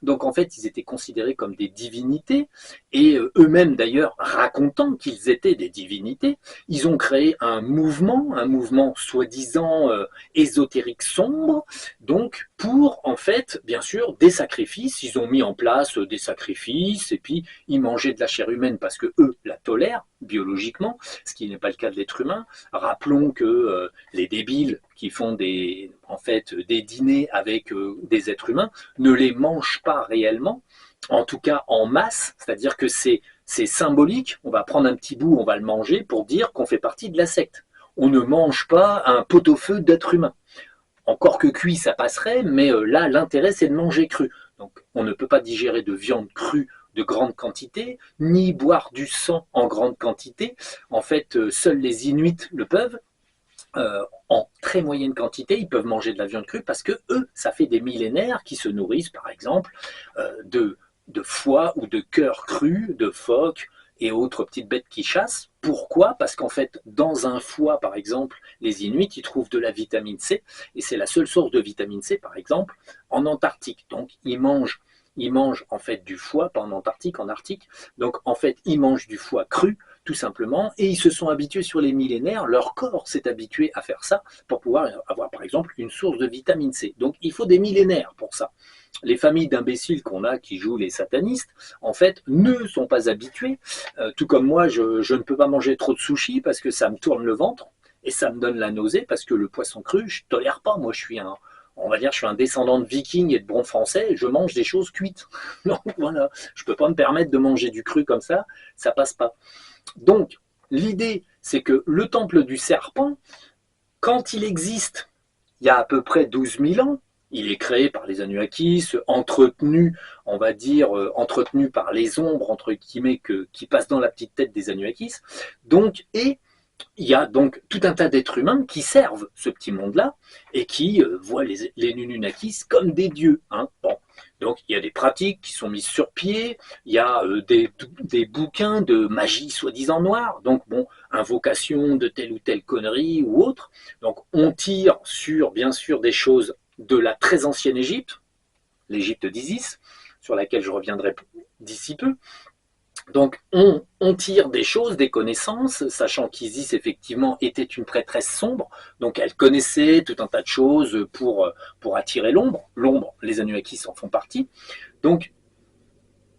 Donc en fait, ils étaient considérés comme des divinités, et eux-mêmes d'ailleurs racontant qu'ils étaient des divinités, ils ont créé un mouvement soi-disant ésotérique sombre, donc pour en fait, bien sûr, des sacrifices. Ils ont mis en place des sacrifices, et puis ils mangeaient de la chair humaine parce que eux la tolèrent biologiquement, ce qui n'est pas le cas de l'être humain. Rappelons que les débiles qui font des dîners avec des êtres humains ne les mangent pas réellement, en tout cas en masse, c'est-à-dire que c'est c'est symbolique, on va prendre un petit bout, on va le manger pour dire qu'on fait partie de la secte. On ne mange pas un pot-au-feu d'être humain. Encore que cuit, ça passerait, mais là, l'intérêt, c'est de manger cru. Donc, on ne peut pas digérer de viande crue de grande quantité, ni boire du sang en grande quantité. En fait, seuls les Inuits le peuvent. En très moyenne quantité, ils peuvent manger de la viande crue parce que eux, ça fait des millénaires qui se nourrissent, par exemple, de foie ou de cœur cru, de phoques et autres petites bêtes qui chassent. Pourquoi? Parce qu'en fait, dans un foie, par exemple, les Inuits, ils trouvent de la vitamine C, et c'est la seule source de vitamine C, par exemple, en Antarctique. Donc, ils mangent en fait du foie, pas en Antarctique, en Arctique. Donc, en fait, ils mangent du foie cru, tout simplement, et ils se sont habitués sur les millénaires, leur corps s'est habitué à faire ça pour pouvoir avoir, par exemple, une source de vitamine C. Donc, il faut des millénaires pour ça. Les familles d'imbéciles qu'on a qui jouent les satanistes, en fait, ne sont pas habitués. Tout comme moi, je ne peux pas manger trop de sushi parce que ça me tourne le ventre et ça me donne la nausée parce que le poisson cru, je ne tolère pas. Moi, on va dire, je suis un descendant de vikings et de bons français, et je mange des choses cuites. Donc voilà, je ne peux pas me permettre de manger du cru comme ça passe pas. Donc, l'idée, c'est que le temple du serpent, quand il existe, il y a à peu près 12 000 ans, il est créé par les Anunnakis, entretenu, on va dire, entretenu par les ombres, entre guillemets, qui passent dans la petite tête des Anunnakis. Donc, et il y a donc tout un tas d'êtres humains qui servent ce petit monde-là et qui voient les Anunnakis comme des dieux. Hein. Bon. Donc il y a des pratiques qui sont mises sur pied, il y a des bouquins de magie soi-disant noire, donc bon, invocation de telle ou telle connerie ou autre. Donc on tire sur, bien sûr, des choses de la très ancienne Égypte, l'Égypte d'Isis, sur laquelle je reviendrai d'ici peu. Donc on tire des choses, des connaissances, sachant qu'Isis effectivement était une prêtresse sombre, donc elle connaissait tout un tas de choses pour attirer l'ombre. L'ombre, les Anunnakis en font partie. Donc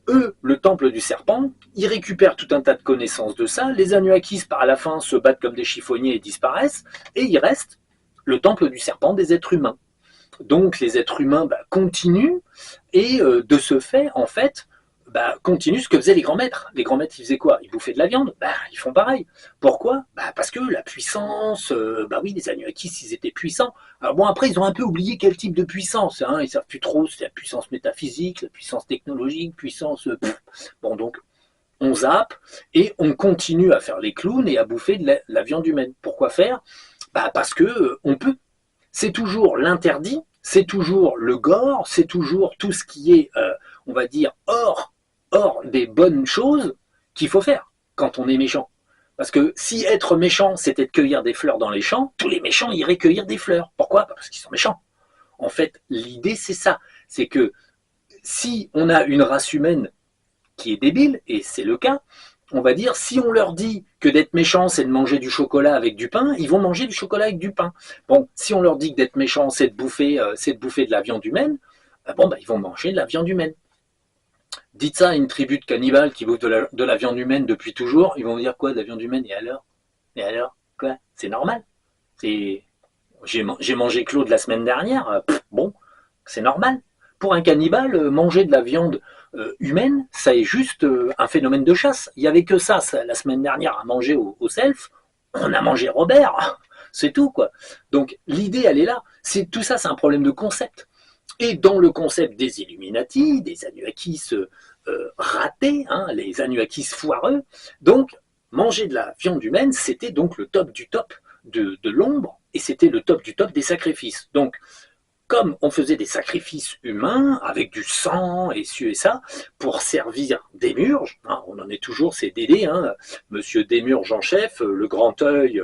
eux, le temple du serpent, ils récupèrent tout un tas de connaissances de ça. Les Anunnakis par la fin se battent comme des chiffonniers et disparaissent, et il reste le temple du serpent des êtres humains. Donc les êtres humains continuent, et de ce fait, en fait, continue ce que faisaient les grands maîtres. Les grands maîtres, ils faisaient quoi? Ils bouffaient de la viande? Ils font pareil. Pourquoi? Parce que la puissance, oui, les Anunnakis, ils étaient puissants. Alors bon, après, ils ont un peu oublié quel type de puissance. Hein. Ils savent plus trop, c'est la puissance métaphysique, la puissance technologique, puissance... Bon, donc, on zappe et on continue à faire les clowns et à bouffer de la viande humaine. Pourquoi faire? Parce que on peut. C'est toujours l'interdit, c'est toujours le gore, c'est toujours tout ce qui est, on va dire, hors des bonnes choses qu'il faut faire quand on est méchant. Parce que si être méchant, c'était de cueillir des fleurs dans les champs, tous les méchants iraient cueillir des fleurs. Pourquoi? Parce qu'ils sont méchants. En fait, l'idée, c'est ça. C'est que si on a une race humaine qui est débile, et c'est le cas, on va dire, si on leur dit que d'être méchant, c'est de manger du chocolat avec du pain, ils vont manger du chocolat avec du pain. Bon, si on leur dit que d'être méchant, c'est de bouffer de la viande humaine, ils vont manger de la viande humaine. Dites ça à une tribu de cannibales qui bouffe de la viande humaine depuis toujours, ils vont dire quoi, de la viande humaine? Et alors? Et alors? Quoi? C'est normal. J'ai mangé Claude la semaine dernière, bon, c'est normal. Pour un cannibale, manger de la viande humaine, ça est juste un phénomène de chasse. Il n'y avait que ça la semaine dernière à manger au self. On a mangé Robert, c'est tout quoi. Donc l'idée, elle est là. Tout ça, c'est un problème de concept. Et dans le concept des Illuminati, des Anunnakis ratés, hein, les Anunnakis foireux, donc manger de la viande humaine, c'était donc le top du top de l'ombre, et c'était le top du top des sacrifices. Donc comme on faisait des sacrifices humains avec du sang et ci et ça pour servir Démurge, hein, on en est toujours ces Dédés, hein, Monsieur Démurge en chef, le grand œil,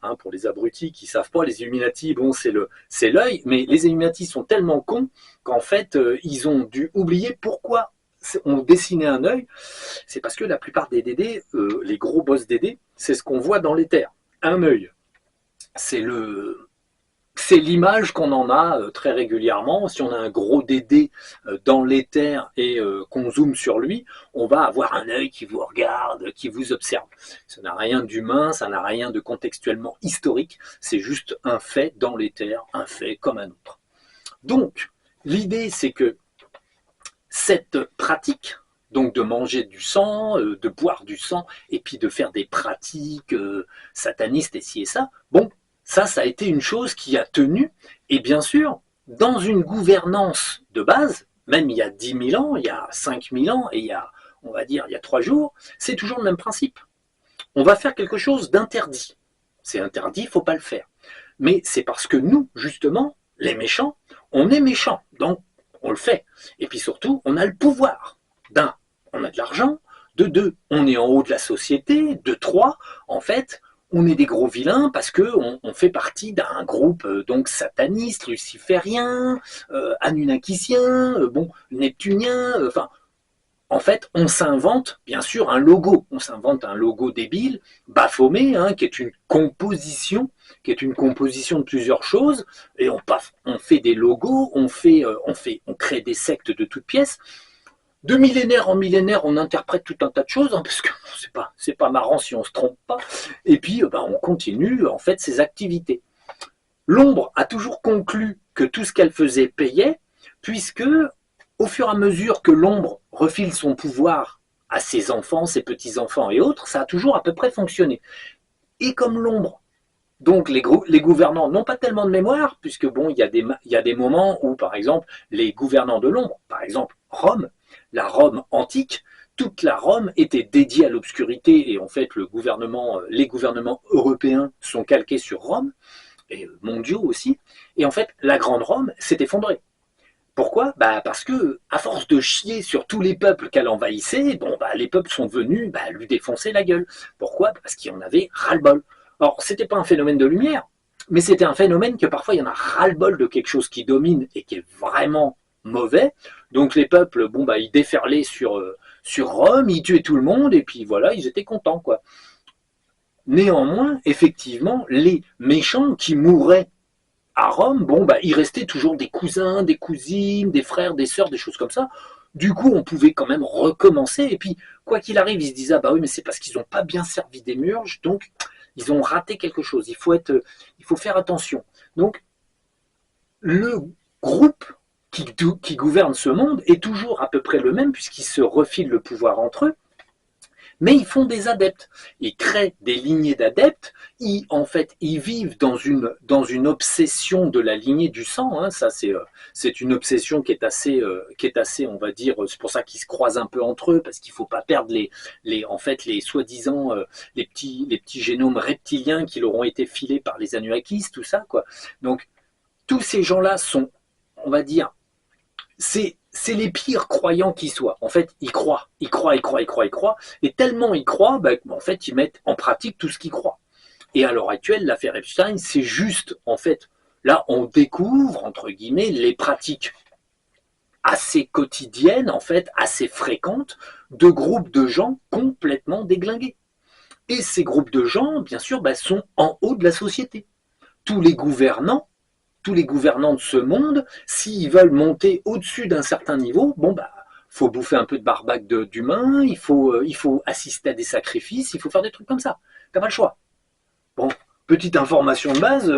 hein, pour les abrutis qui savent pas, les Illuminati, bon c'est l'œil, mais les Illuminati sont tellement cons qu'en fait ils ont dû oublier pourquoi on dessinait un œil. C'est parce que la plupart des Dédés, les gros boss Dédés, c'est ce qu'on voit dans l'éther, un œil. C'est l'image qu'on en a très régulièrement. Si on a un gros Dédé dans l'éther et qu'on zoome sur lui, on va avoir un œil qui vous regarde, qui vous observe. Ça n'a rien d'humain, ça n'a rien de contextuellement historique, c'est juste un fait dans l'éther, un fait comme un autre. Donc, l'idée, c'est que cette pratique donc de manger du sang, de boire du sang, et puis de faire des pratiques satanistes et ci et ça. Bon, ça a été une chose qui a tenu, et bien sûr, dans une gouvernance de base, même il y a 10 000 ans, il y a 5 000 ans, et il y a, on va dire, il y a 3 jours, c'est toujours le même principe. On va faire quelque chose d'interdit. C'est interdit, il ne faut pas le faire. Mais c'est parce que nous, justement, les méchants, on est méchants, donc on le fait. Et puis surtout, on a le pouvoir. D'un, on a de l'argent. De deux, on est en haut de la société. De trois, en fait, on est des gros vilains parce qu'on fait partie d'un groupe donc sataniste, luciférien, anunnakisien, bon, neptunien, enfin, en fait, on s'invente, bien sûr, un logo. On s'invente un logo débile, Baphomet, hein, qui est une composition de plusieurs choses. Et on fait des logos, on crée des sectes de toutes pièces. De millénaire en millénaire, on interprète tout un tas de choses, hein, parce que c'est pas marrant si on se trompe pas. Et puis, on continue en fait ses activités. L'ombre a toujours conclu que tout ce qu'elle faisait payait, puisque au fur et à mesure que l'ombre refile son pouvoir à ses enfants, ses petits-enfants et autres, ça a toujours à peu près fonctionné. Et comme l'ombre, donc les gouvernants n'ont pas tellement de mémoire, puisque bon, il y a des moments où, par exemple, les gouvernants de l'ombre, par exemple Rome, la Rome antique, toute la Rome était dédiée à l'obscurité, et en fait les gouvernements européens sont calqués sur Rome, et mondiaux aussi, et en fait la grande Rome s'est effondrée. Pourquoi? Parce que, à force de chier sur tous les peuples qu'elle envahissait, les peuples sont venus lui défoncer la gueule. Pourquoi? Parce qu'il y en avait ras-le-bol. Or, c'était pas un phénomène de lumière, mais c'était un phénomène que parfois il y en a ras-le-bol de quelque chose qui domine et qui est vraiment mauvais. Donc les peuples, ils déferlaient sur Rome, ils tuaient tout le monde, et puis voilà, ils étaient contents, quoi. Néanmoins, effectivement, les méchants qui mouraient à Rome, il restait toujours des cousins, des cousines, des frères, des sœurs, des choses comme ça. Du coup, on pouvait quand même recommencer. Et puis, quoi qu'il arrive, ils se disaient, oui, mais c'est parce qu'ils n'ont pas bien servi des murges, donc ils ont raté quelque chose. Il faut faire attention. Donc, le groupe qui gouverne ce monde est toujours à peu près le même, puisqu'ils se refilent le pouvoir entre eux. Mais ils font des adeptes, ils créent des lignées d'adeptes, ils vivent dans une obsession de la lignée du sang, hein. Ça c'est une obsession qui est assez, on va dire, c'est pour ça qu'ils se croisent un peu entre eux, parce qu'il ne faut pas perdre les soi-disant les petits génomes reptiliens qui leur ont été filés par les Anunnakis, tout ça, quoi. Donc tous ces gens-là sont, on va dire, c'est les pires croyants qui soient. En fait, ils croient. Et tellement ils croient, en fait, ils mettent en pratique tout ce qu'ils croient. Et à l'heure actuelle, l'affaire Epstein, c'est juste, en fait, là, on découvre, entre guillemets, les pratiques assez quotidiennes, en fait, assez fréquentes, de groupes de gens complètement déglingués. Et ces groupes de gens, bien sûr, sont en haut de la société. Tous les gouvernants de ce monde, s'ils veulent monter au-dessus d'un certain niveau, faut bouffer un peu de barbac d'humain, il faut assister à des sacrifices, il faut faire des trucs comme ça. T'as pas le choix. Bon, petite information de base,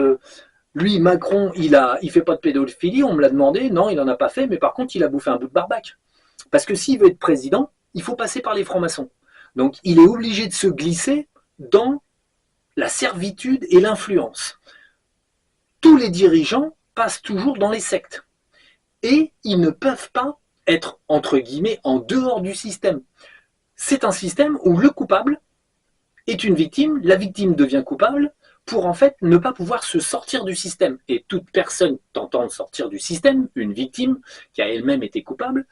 lui, Macron, il fait pas de pédophilie, on me l'a demandé, non, il en a pas fait, mais par contre, il a bouffé un bout de barbac. Parce que s'il veut être président, il faut passer par les francs-maçons. Donc, il est obligé de se glisser dans la servitude et l'influence. Tous les dirigeants passent toujours dans les sectes. Et ils ne peuvent pas être, entre guillemets, en dehors du système. C'est un système où le coupable est une victime, la victime devient coupable, pour en fait ne pas pouvoir se sortir du système. Et toute personne tentant de sortir du système, une victime qui a elle-même été coupable,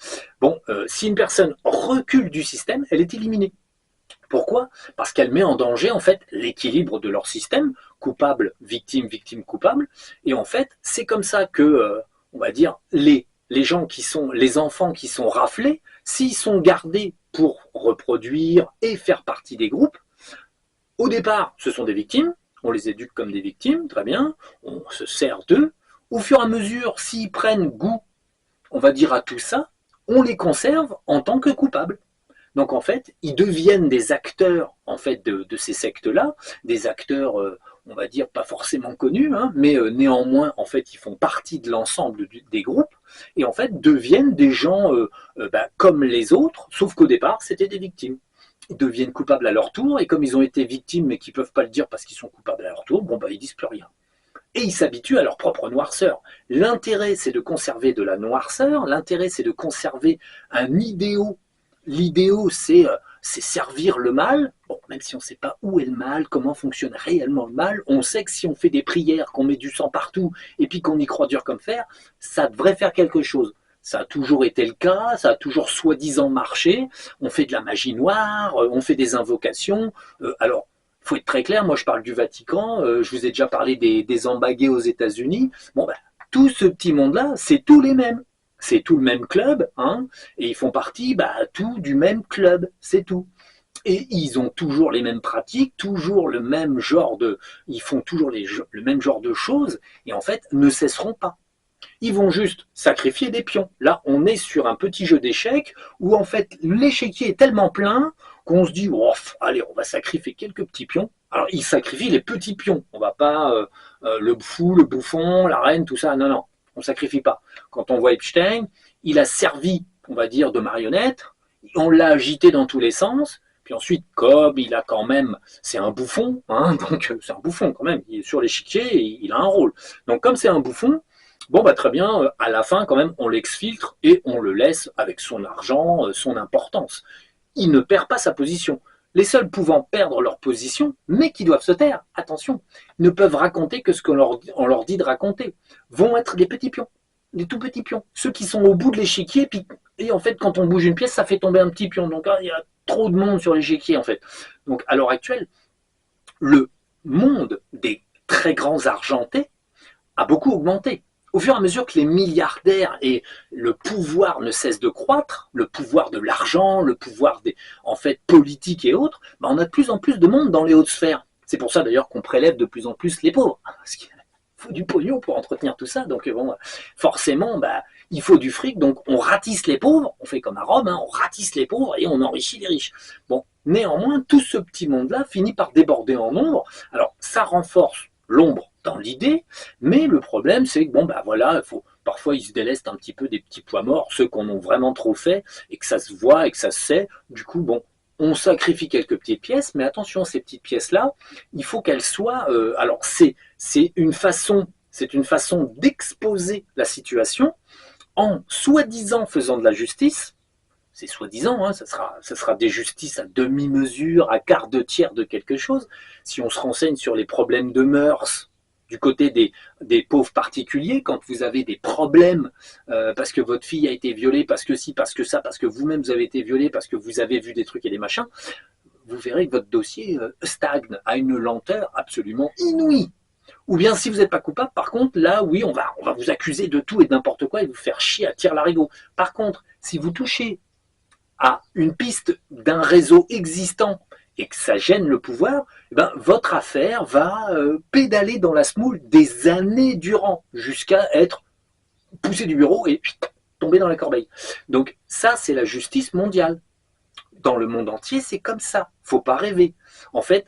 si une personne recule du système, elle est éliminée. Pourquoi? Parce qu'elle met en danger en fait l'équilibre de leur système, coupable, victime, coupable. Et en fait, c'est comme ça que, on va dire, les enfants qui sont raflés, s'ils sont gardés pour reproduire et faire partie des groupes, au départ, ce sont des victimes, on les éduque comme des victimes, très bien, on se sert d'eux. Au fur et à mesure, s'ils prennent goût, on va dire, à tout ça, on les conserve en tant que coupables. Donc en fait, ils deviennent des acteurs en fait de ces sectes-là, des acteurs, on va dire, pas forcément connus, hein, mais néanmoins, en fait, ils font partie de l'ensemble des groupes, et en fait, deviennent des gens comme les autres, sauf qu'au départ, c'était des victimes. Ils deviennent coupables à leur tour, et comme ils ont été victimes, mais qu'ils ne peuvent pas le dire parce qu'ils sont coupables à leur tour, bon, ils disent plus rien. Et ils s'habituent à leur propre noirceur. L'intérêt, c'est de conserver de la noirceur, l'intérêt, c'est de conserver un idéal. L'idéal, c'est servir le mal. Bon, même si on ne sait pas où est le mal, comment fonctionne réellement le mal, on sait que si on fait des prières, qu'on met du sang partout, et puis qu'on y croit dur comme fer, ça devrait faire quelque chose. Ça a toujours été le cas, ça a toujours soi-disant marché. On fait de la magie noire, on fait des invocations. Alors, il faut être très clair, moi je parle du Vatican, je vous ai déjà parlé des ambagués aux États-Unis. Bon, tout ce petit monde-là, c'est tous les mêmes. C'est tout le même club, hein, et ils font partie tout du même club, c'est tout. Et ils ont toujours les mêmes pratiques, toujours le même genre de. Ils font toujours le même genre de choses, et en fait, ne cesseront pas. Ils vont juste sacrifier des pions. Là, on est sur un petit jeu d'échecs où en fait l'échiquier est tellement plein qu'on se dit oh, allez, on va sacrifier quelques petits pions. Alors, ils sacrifient les petits pions. On va pas le fou, le bouffon, la reine, tout ça. Non, non, on sacrifie pas. Quand on voit Epstein, il a servi, on va dire, de marionnette. On l'a agité dans tous les sens. Puis ensuite, comme il a quand même, c'est un bouffon, hein, donc c'est un bouffon quand même. Il est sur l'échiquier, il a un rôle. Donc comme c'est un bouffon, bon, très bien, à la fin, quand même, on l'exfiltre et on le laisse avec son argent, son importance. Il ne perd pas sa position. Les seuls pouvant perdre leur position, mais qui doivent se taire, attention, ne peuvent raconter que ce qu'on leur dit de raconter, vont être des petits pions, des tout petits pions. Ceux qui sont au bout de l'échiquier, et en fait, quand on bouge une pièce, ça fait tomber un petit pion. Donc, il y a trop de monde sur l'échiquier, en fait. Donc, à l'heure actuelle, le monde des très grands argentés a beaucoup augmenté. Au fur et à mesure que les milliardaires et le pouvoir ne cessent de croître, le pouvoir de l'argent, le pouvoir des en fait politiques et autres, on a de plus en plus de monde dans les hautes sphères. C'est pour ça d'ailleurs qu'on prélève de plus en plus les pauvres. Parce qu'il faut du pognon pour entretenir tout ça. Donc bon, forcément, il faut du fric. Donc on ratisse les pauvres, on fait comme à Rome, hein, on ratisse les pauvres et on enrichit les riches. Bon, néanmoins, tout ce petit monde-là finit par déborder en nombre. Alors ça renforce l'ombre dans l'idée, mais le problème c'est que voilà, parfois ils se délestent un petit peu des petits pois morts, ceux qu'on a vraiment trop fait et que ça se voit et que ça se sait. Du coup, on sacrifie quelques petites pièces, mais attention, ces petites pièces-là, il faut qu'elles soient. Alors c'est une façon d'exposer la situation en soi-disant faisant de la justice. C'est soi-disant, hein, ça sera des justices à demi-mesure, à quart de tiers de quelque chose. Si on se renseigne sur les problèmes de mœurs du côté des pauvres particuliers, quand vous avez des problèmes parce que votre fille a été violée, parce que si, parce que ça, parce que vous-même vous avez été violé, parce que vous avez vu des trucs et des machins, vous verrez que votre dossier stagne à une lenteur absolument inouïe. Ou bien si vous n'êtes pas coupable, par contre, là, oui, on va vous accuser de tout et de n'importe quoi et vous faire chier à tire-larigot. Par contre, si vous touchez à une piste d'un réseau existant et que ça gêne le pouvoir, votre affaire va pédaler dans la semoule des années durant jusqu'à être poussé du bureau et tomber dans la corbeille. Donc ça, c'est la justice mondiale. Dans le monde entier, c'est comme ça. Faut pas rêver. En fait,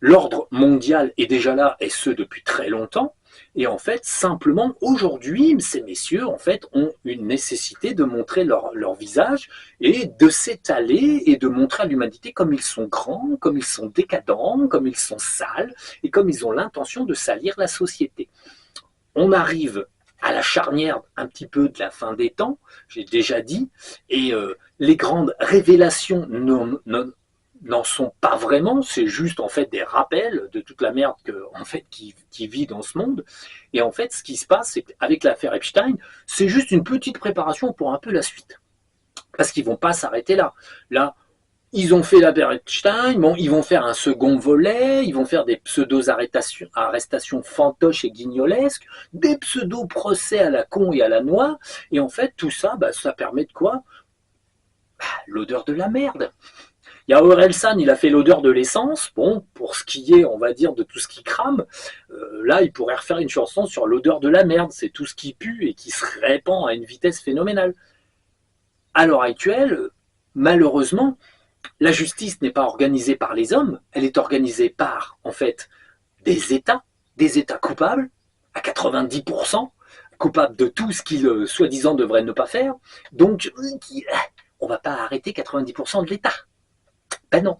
l'ordre mondial est déjà là, et ce depuis très longtemps. Et en fait, simplement, aujourd'hui, ces messieurs, en fait, ont une nécessité de montrer leur visage et de s'étaler et de montrer à l'humanité comme ils sont grands, comme ils sont décadents, comme ils sont sales et comme ils ont l'intention de salir la société. On arrive à la charnière un petit peu de la fin des temps, j'ai déjà dit, et les grandes révélations n'en sont pas vraiment, c'est juste en fait des rappels de toute la merde qui vit dans ce monde. Et en fait, ce qui se passe, c'est qu'avec l'affaire Epstein, c'est juste une petite préparation pour un peu la suite. Parce qu'ils vont pas s'arrêter là. Là, ils ont fait l'affaire Epstein, ils vont faire un second volet, ils vont faire des pseudo-arrestations fantoches et guignolesques, des pseudo-procès à la con et à la noix, et en fait, tout ça, ça permet de quoi ? L'odeur de la merde. Il y a Orelsan, il a fait l'odeur de l'essence. Bon, pour ce qui est, on va dire, de tout ce qui crame, là, il pourrait refaire une chanson sur l'odeur de la merde. C'est tout ce qui pue et qui se répand à une vitesse phénoménale. À l'heure actuelle, malheureusement, la justice n'est pas organisée par les hommes, elle est organisée par, en fait, des États coupables, à 90%, coupables de tout ce qu'ils, soi-disant, devraient ne pas faire. Donc, on ne va pas arrêter 90% de l'État. Ben non.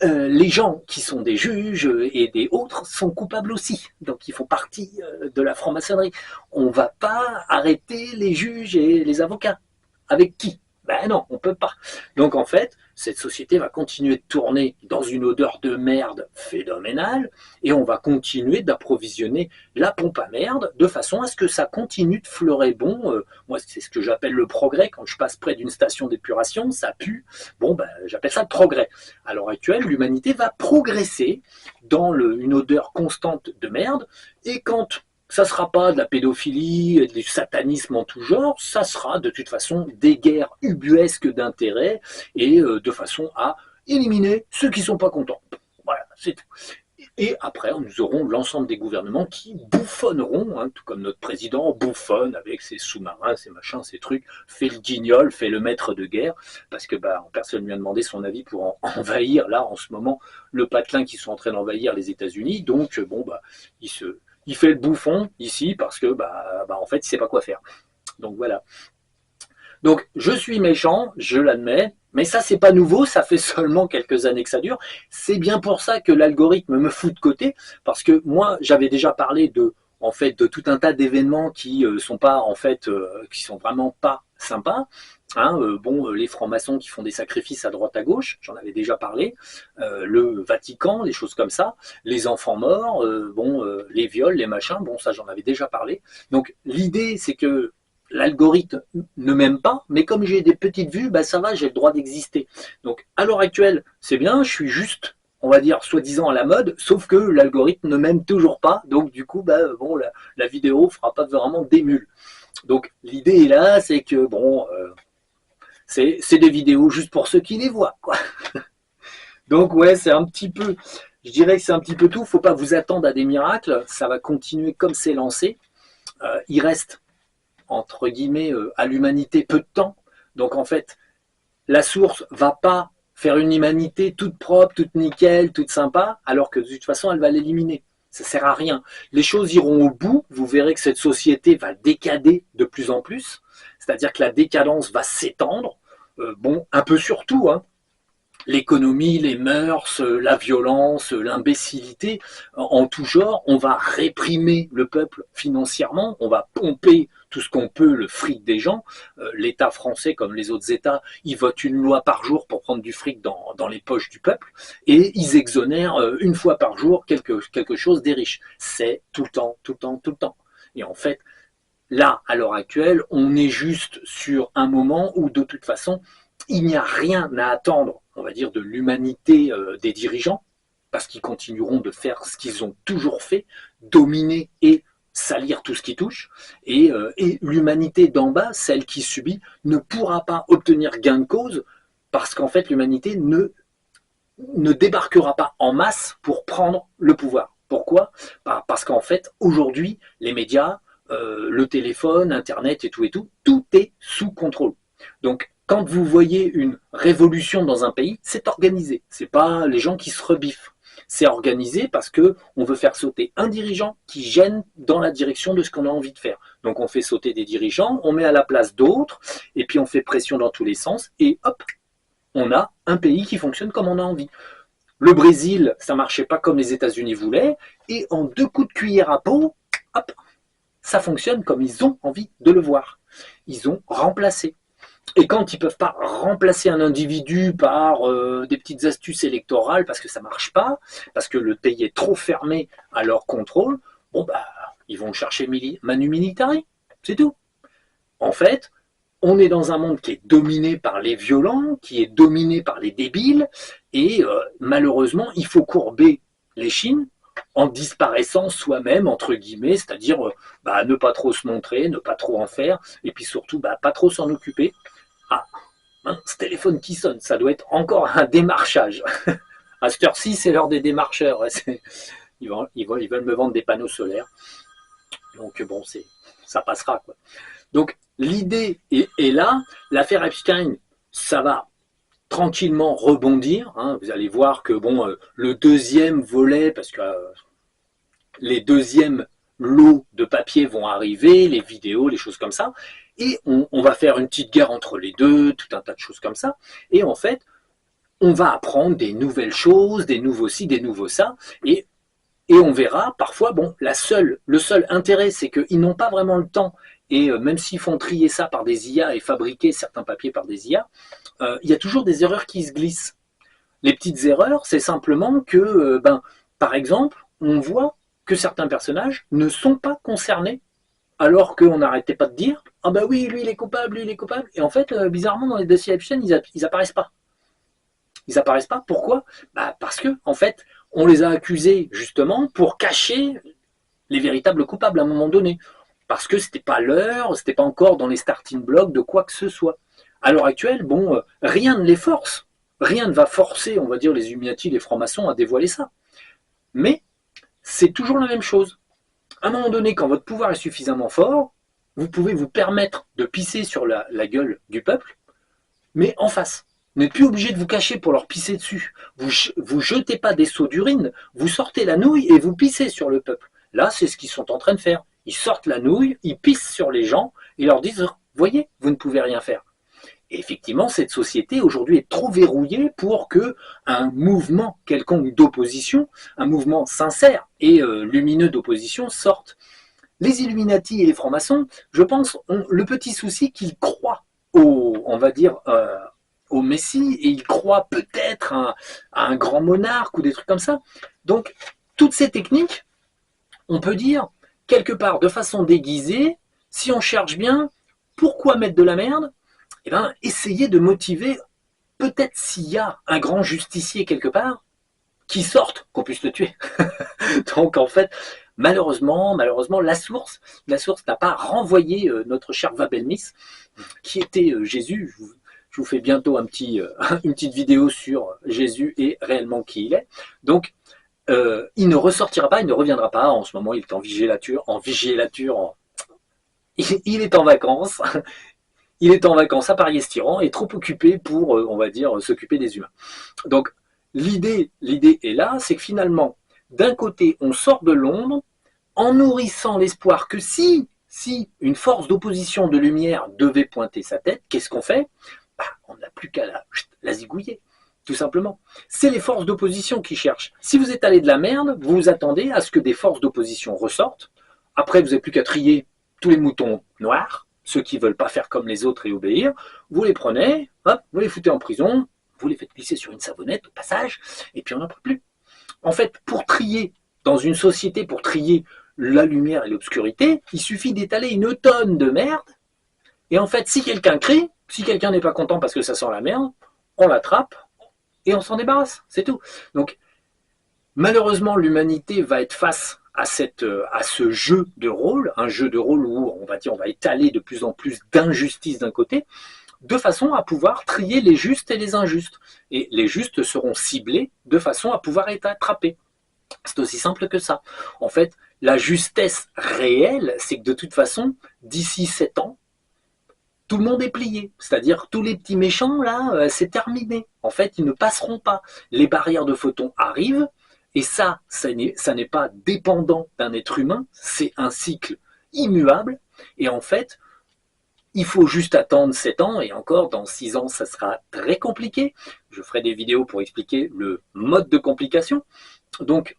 Les gens qui sont des juges et des autres sont coupables aussi. Donc, ils font partie de la franc-maçonnerie. On ne va pas arrêter les juges et les avocats. Avec qui? Ben non, on ne peut pas. Donc, en fait, cette société va continuer de tourner dans une odeur de merde phénoménale et on va continuer d'approvisionner la pompe à merde de façon à ce que ça continue de fleurer bon. Moi, c'est ce que j'appelle le progrès. Quand je passe près d'une station d'épuration, ça pue. Bon, ben, j'appelle ça le progrès. À l'heure actuelle, l'humanité va progresser dans une odeur constante de merde et quand ça ne sera pas de la pédophilie, du satanisme en tout genre, ça sera de toute façon des guerres ubuesques d'intérêt et de façon à éliminer ceux qui ne sont pas contents. Voilà, c'est tout. Et après, nous aurons l'ensemble des gouvernements qui bouffonneront, hein, tout comme notre président bouffonne avec ses sous-marins, ses machins, ses trucs, fait le guignol, fait le maître de guerre, parce que personne ne lui a demandé son avis pour envahir, là, en ce moment, le patelin qui sont en train d'envahir les États-Unis. Donc, il fait le bouffon ici parce que, en fait, il ne sait pas quoi faire. Donc, voilà. Donc, je suis méchant, je l'admets, mais ça, c'est pas nouveau, ça fait seulement quelques années que ça dure. C'est bien pour ça que l'algorithme me fout de côté, parce que moi, j'avais déjà parlé de tout un tas d'événements qui sont pas, qui sont vraiment pas sympas. Les francs-maçons qui font des sacrifices à droite à gauche, j'en avais déjà parlé, le Vatican, des choses comme ça, les enfants morts, les viols, les machins, bon ça j'en avais déjà parlé. Donc l'idée c'est que l'algorithme ne m'aime pas, mais comme j'ai des petites vues, ça va, j'ai le droit d'exister. Donc à l'heure actuelle, c'est bien, je suis juste, on va dire, soi-disant à la mode, sauf que l'algorithme ne m'aime toujours pas, donc du coup, la vidéo fera pas vraiment d'émule. Donc l'idée est là, c'est que c'est des vidéos juste pour ceux qui les voient, quoi. Donc ouais, c'est un petit peu, je dirais que c'est un petit peu tout. Faut pas vous attendre à des miracles, ça va continuer comme c'est lancé. Il reste entre guillemets à l'humanité peu de temps. Donc en fait, la source va pas faire une humanité toute propre, toute nickel, toute sympa, alors que de toute façon, elle va l'éliminer. Ça sert à rien. Les choses iront au bout. Vous verrez que cette société va décader de plus en plus. C'est-à-dire que la décadence va s'étendre. Un peu sur tout, hein. L'économie, les mœurs, la violence, l'imbécilité, en tout genre, on va réprimer le peuple financièrement, on va pomper tout ce qu'on peut, le fric des gens. L'État français, comme les autres États, ils votent une loi par jour pour prendre du fric dans les poches du peuple, et ils exonèrent une fois par jour quelque chose des riches. C'est tout le temps, tout le temps, tout le temps. Et en fait, là, à l'heure actuelle, on est juste sur un moment où, de toute façon, il n'y a rien à attendre, on va dire, de l'humanité des dirigeants, parce qu'ils continueront de faire ce qu'ils ont toujours fait, dominer et salir tout ce qui touche, et l'humanité d'en bas, celle qui subit, ne pourra pas obtenir gain de cause, parce qu'en fait, l'humanité ne débarquera pas en masse pour prendre le pouvoir. Pourquoi? Parce qu'en fait, aujourd'hui, les médias, le téléphone, Internet et tout, tout est sous contrôle. Donc, quand vous voyez une révolution dans un pays, c'est organisé. C'est pas les gens qui se rebiffent. C'est organisé parce que on veut faire sauter un dirigeant qui gêne dans la direction de ce qu'on a envie de faire. Donc on fait sauter des dirigeants, on met à la place d'autres, et puis on fait pression dans tous les sens, et hop, on a un pays qui fonctionne comme on a envie. Le Brésil, ça marchait pas comme les États-Unis voulaient, et en 2 coups de cuillère à peau, hop, ça fonctionne comme ils ont envie de le voir. Ils ont remplacé. Et quand ils ne peuvent pas remplacer un individu par des petites astuces électorales parce que ça ne marche pas, parce que le pays est trop fermé à leur contrôle, ils vont chercher Manu Militari, c'est tout. En fait, on est dans un monde qui est dominé par les violents, qui est dominé par les débiles, et malheureusement, il faut courber les chines en disparaissant soi-même, entre guillemets, c'est-à-dire ne pas trop se montrer, ne pas trop en faire, et puis surtout pas trop s'en occuper. Ah, ce téléphone qui sonne, ça doit être encore un démarchage. À cette heure-ci, c'est l'heure des démarcheurs. Ils veulent me vendre des panneaux solaires. Donc ça passera, quoi. Donc l'idée est là. L'affaire Epstein, ça va tranquillement rebondir. Hein. Vous allez voir que le deuxième volet, parce que les deuxièmes lots de papier vont arriver, les vidéos, les choses comme ça, et on va faire une petite guerre entre les deux, tout un tas de choses comme ça, et en fait, on va apprendre des nouvelles choses, des nouveaux ci, des nouveaux ça, et on verra parfois, bon, le seul intérêt, c'est qu'ils n'ont pas vraiment le temps, et même s'ils font trier ça par des IA et fabriquer certains papiers par des IA, il y a toujours des erreurs qui se glissent. Les petites erreurs, c'est simplement que, par exemple, on voit que certains personnages ne sont pas concernés, alors qu'on n'arrêtait pas de dire « Ah ben oui, lui il est coupable, lui il est coupable », et en fait, bizarrement, dans les dossiers Epstein, ils apparaissent pas. Ils apparaissent pas, pourquoi? Parce que, en fait, on les a accusés justement pour cacher les véritables coupables à un moment donné. Parce que c'était pas l'heure, c'était pas encore dans les starting blocks de quoi que ce soit. À l'heure actuelle, bon, rien ne les force. Rien ne va forcer, on va dire, les Illuminati, les francs-maçons à dévoiler ça. Mais c'est toujours la même chose. À un moment donné, quand votre pouvoir est suffisamment fort, vous pouvez vous permettre de pisser sur la gueule du peuple, mais en face. Vous n'êtes plus obligé de vous cacher pour leur pisser dessus. Vous jetez pas des seaux d'urine, vous sortez la nouille et vous pissez sur le peuple. Là, c'est ce qu'ils sont en train de faire. Ils sortent la nouille, ils pissent sur les gens et leur disent « Voyez, vous ne pouvez rien faire ». Et effectivement, cette société aujourd'hui est trop verrouillée pour que un mouvement quelconque d'opposition, un mouvement sincère et lumineux d'opposition sorte. Les Illuminati et les francs-maçons, je pense, ont le petit souci qu'ils croient on va dire, au Messie, et ils croient peut-être à un grand monarque ou des trucs comme ça. Donc, toutes ces techniques, on peut dire, quelque part, de façon déguisée, si on cherche bien, pourquoi mettre de la merde? Eh bien, essayer de motiver, peut-être s'il y a un grand justicier quelque part, qui sorte, qu'on puisse le tuer. Donc, en fait, malheureusement, la source n'a pas renvoyé notre cher Vabelmis, qui était Jésus. Je vous fais bientôt une petite vidéo sur Jésus et réellement qui il est. Donc, il ne ressortira pas, il ne reviendra pas. En ce moment, il est en vigilature, il est en vacances. Il est en vacances à Paris-Estiran et trop occupé pour, on va dire, s'occuper des humains. Donc, l'idée est là, c'est que finalement, d'un côté, on sort de l'ombre en nourrissant l'espoir que si une force d'opposition de lumière devait pointer sa tête, qu'est-ce qu'on fait? On n'a plus qu'à la zigouiller, tout simplement. C'est les forces d'opposition qui cherchent. Si vous êtes allé de la merde, vous vous attendez à ce que des forces d'opposition ressortent. Après, vous n'avez plus qu'à trier tous les moutons noirs, ceux qui ne veulent pas faire comme les autres et obéir. Vous les prenez, hop, vous les foutez en prison, vous les faites glisser sur une savonnette au passage, et puis on n'en peut plus. En fait, pour trier, dans une société, pour trier la lumière et l'obscurité, il suffit d'étaler une tonne de merde, et en fait, si quelqu'un crie, si quelqu'un n'est pas content parce que ça sent la merde, on l'attrape et on s'en débarrasse, c'est tout. Donc, malheureusement, l'humanité va être face à ce jeu de rôle, un jeu de rôle où on va étaler de plus en plus d'injustice d'un côté, de façon à pouvoir trier les justes et les injustes. Et les justes seront ciblés de façon à pouvoir être attrapés. C'est aussi simple que ça. En fait, la justesse réelle, c'est que de toute façon, d'ici 7 ans, tout le monde est plié. C'est-à-dire tous les petits méchants, là, c'est terminé. En fait, ils ne passeront pas. Les barrières de photons arrivent, et ça n'est pas dépendant d'un être humain, c'est un cycle immuable, et en fait, il faut juste attendre 7 ans, et encore, dans 6 ans, ça sera très compliqué. Je ferai des vidéos pour expliquer le mode de complication. Donc,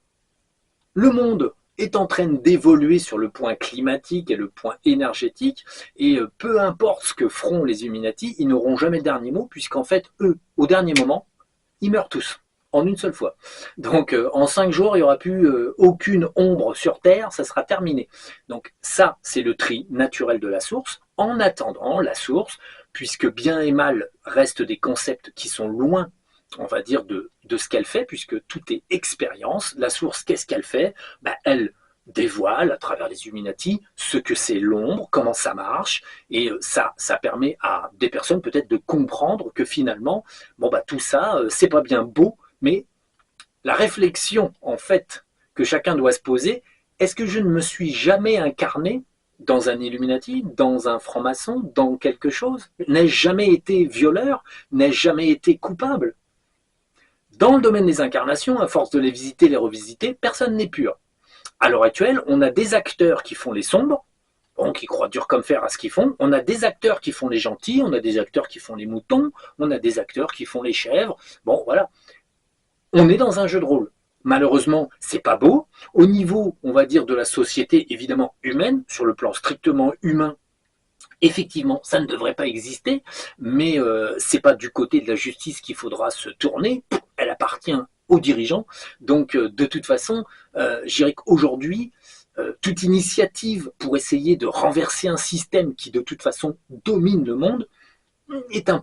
le monde est en train d'évoluer sur le point climatique et le point énergétique, et peu importe ce que feront les Illuminati, ils n'auront jamais le dernier mot, puisqu'en fait, eux, au dernier moment, ils meurent tous, en une seule fois. Donc, en 5 jours, il n'y aura plus aucune ombre sur Terre, ça sera terminé. Donc ça, c'est le tri naturel de la source. En attendant, la source, puisque bien et mal restent des concepts qui sont loin, on va dire, de ce qu'elle fait, puisque tout est expérience. La source, qu'est-ce qu'elle fait? Elle dévoile à travers les Illuminati ce que c'est l'ombre, comment ça marche, et ça permet à des personnes peut-être de comprendre que finalement, tout ça, c'est pas bien beau, mais la réflexion, en fait, que chacun doit se poser, est-ce que je ne me suis jamais incarné dans un Illuminati, dans un franc-maçon, dans quelque chose? N'ai-je jamais été violeur? N'ai-je jamais été coupable? Dans le domaine des incarnations, à force de les visiter, les revisiter, personne n'est pur. à l'heure actuelle, on a des acteurs qui font les sombres, bon, qui croient dur comme fer à ce qu'ils font. On a des acteurs qui font les gentils, on a des acteurs qui font les moutons, on a des acteurs qui font les chèvres. Bon, voilà. On est dans un jeu de rôle. Malheureusement, c'est pas beau. Au niveau, on va dire, de la société, évidemment, humaine, sur le plan strictement humain, effectivement, ça ne devrait pas exister, mais c'est pas du côté de la justice qu'il faudra se tourner. Elle appartient aux dirigeants. Donc, de toute façon, je dirais qu'aujourd'hui, toute initiative pour essayer de renverser un système qui, de toute façon, domine le monde, est un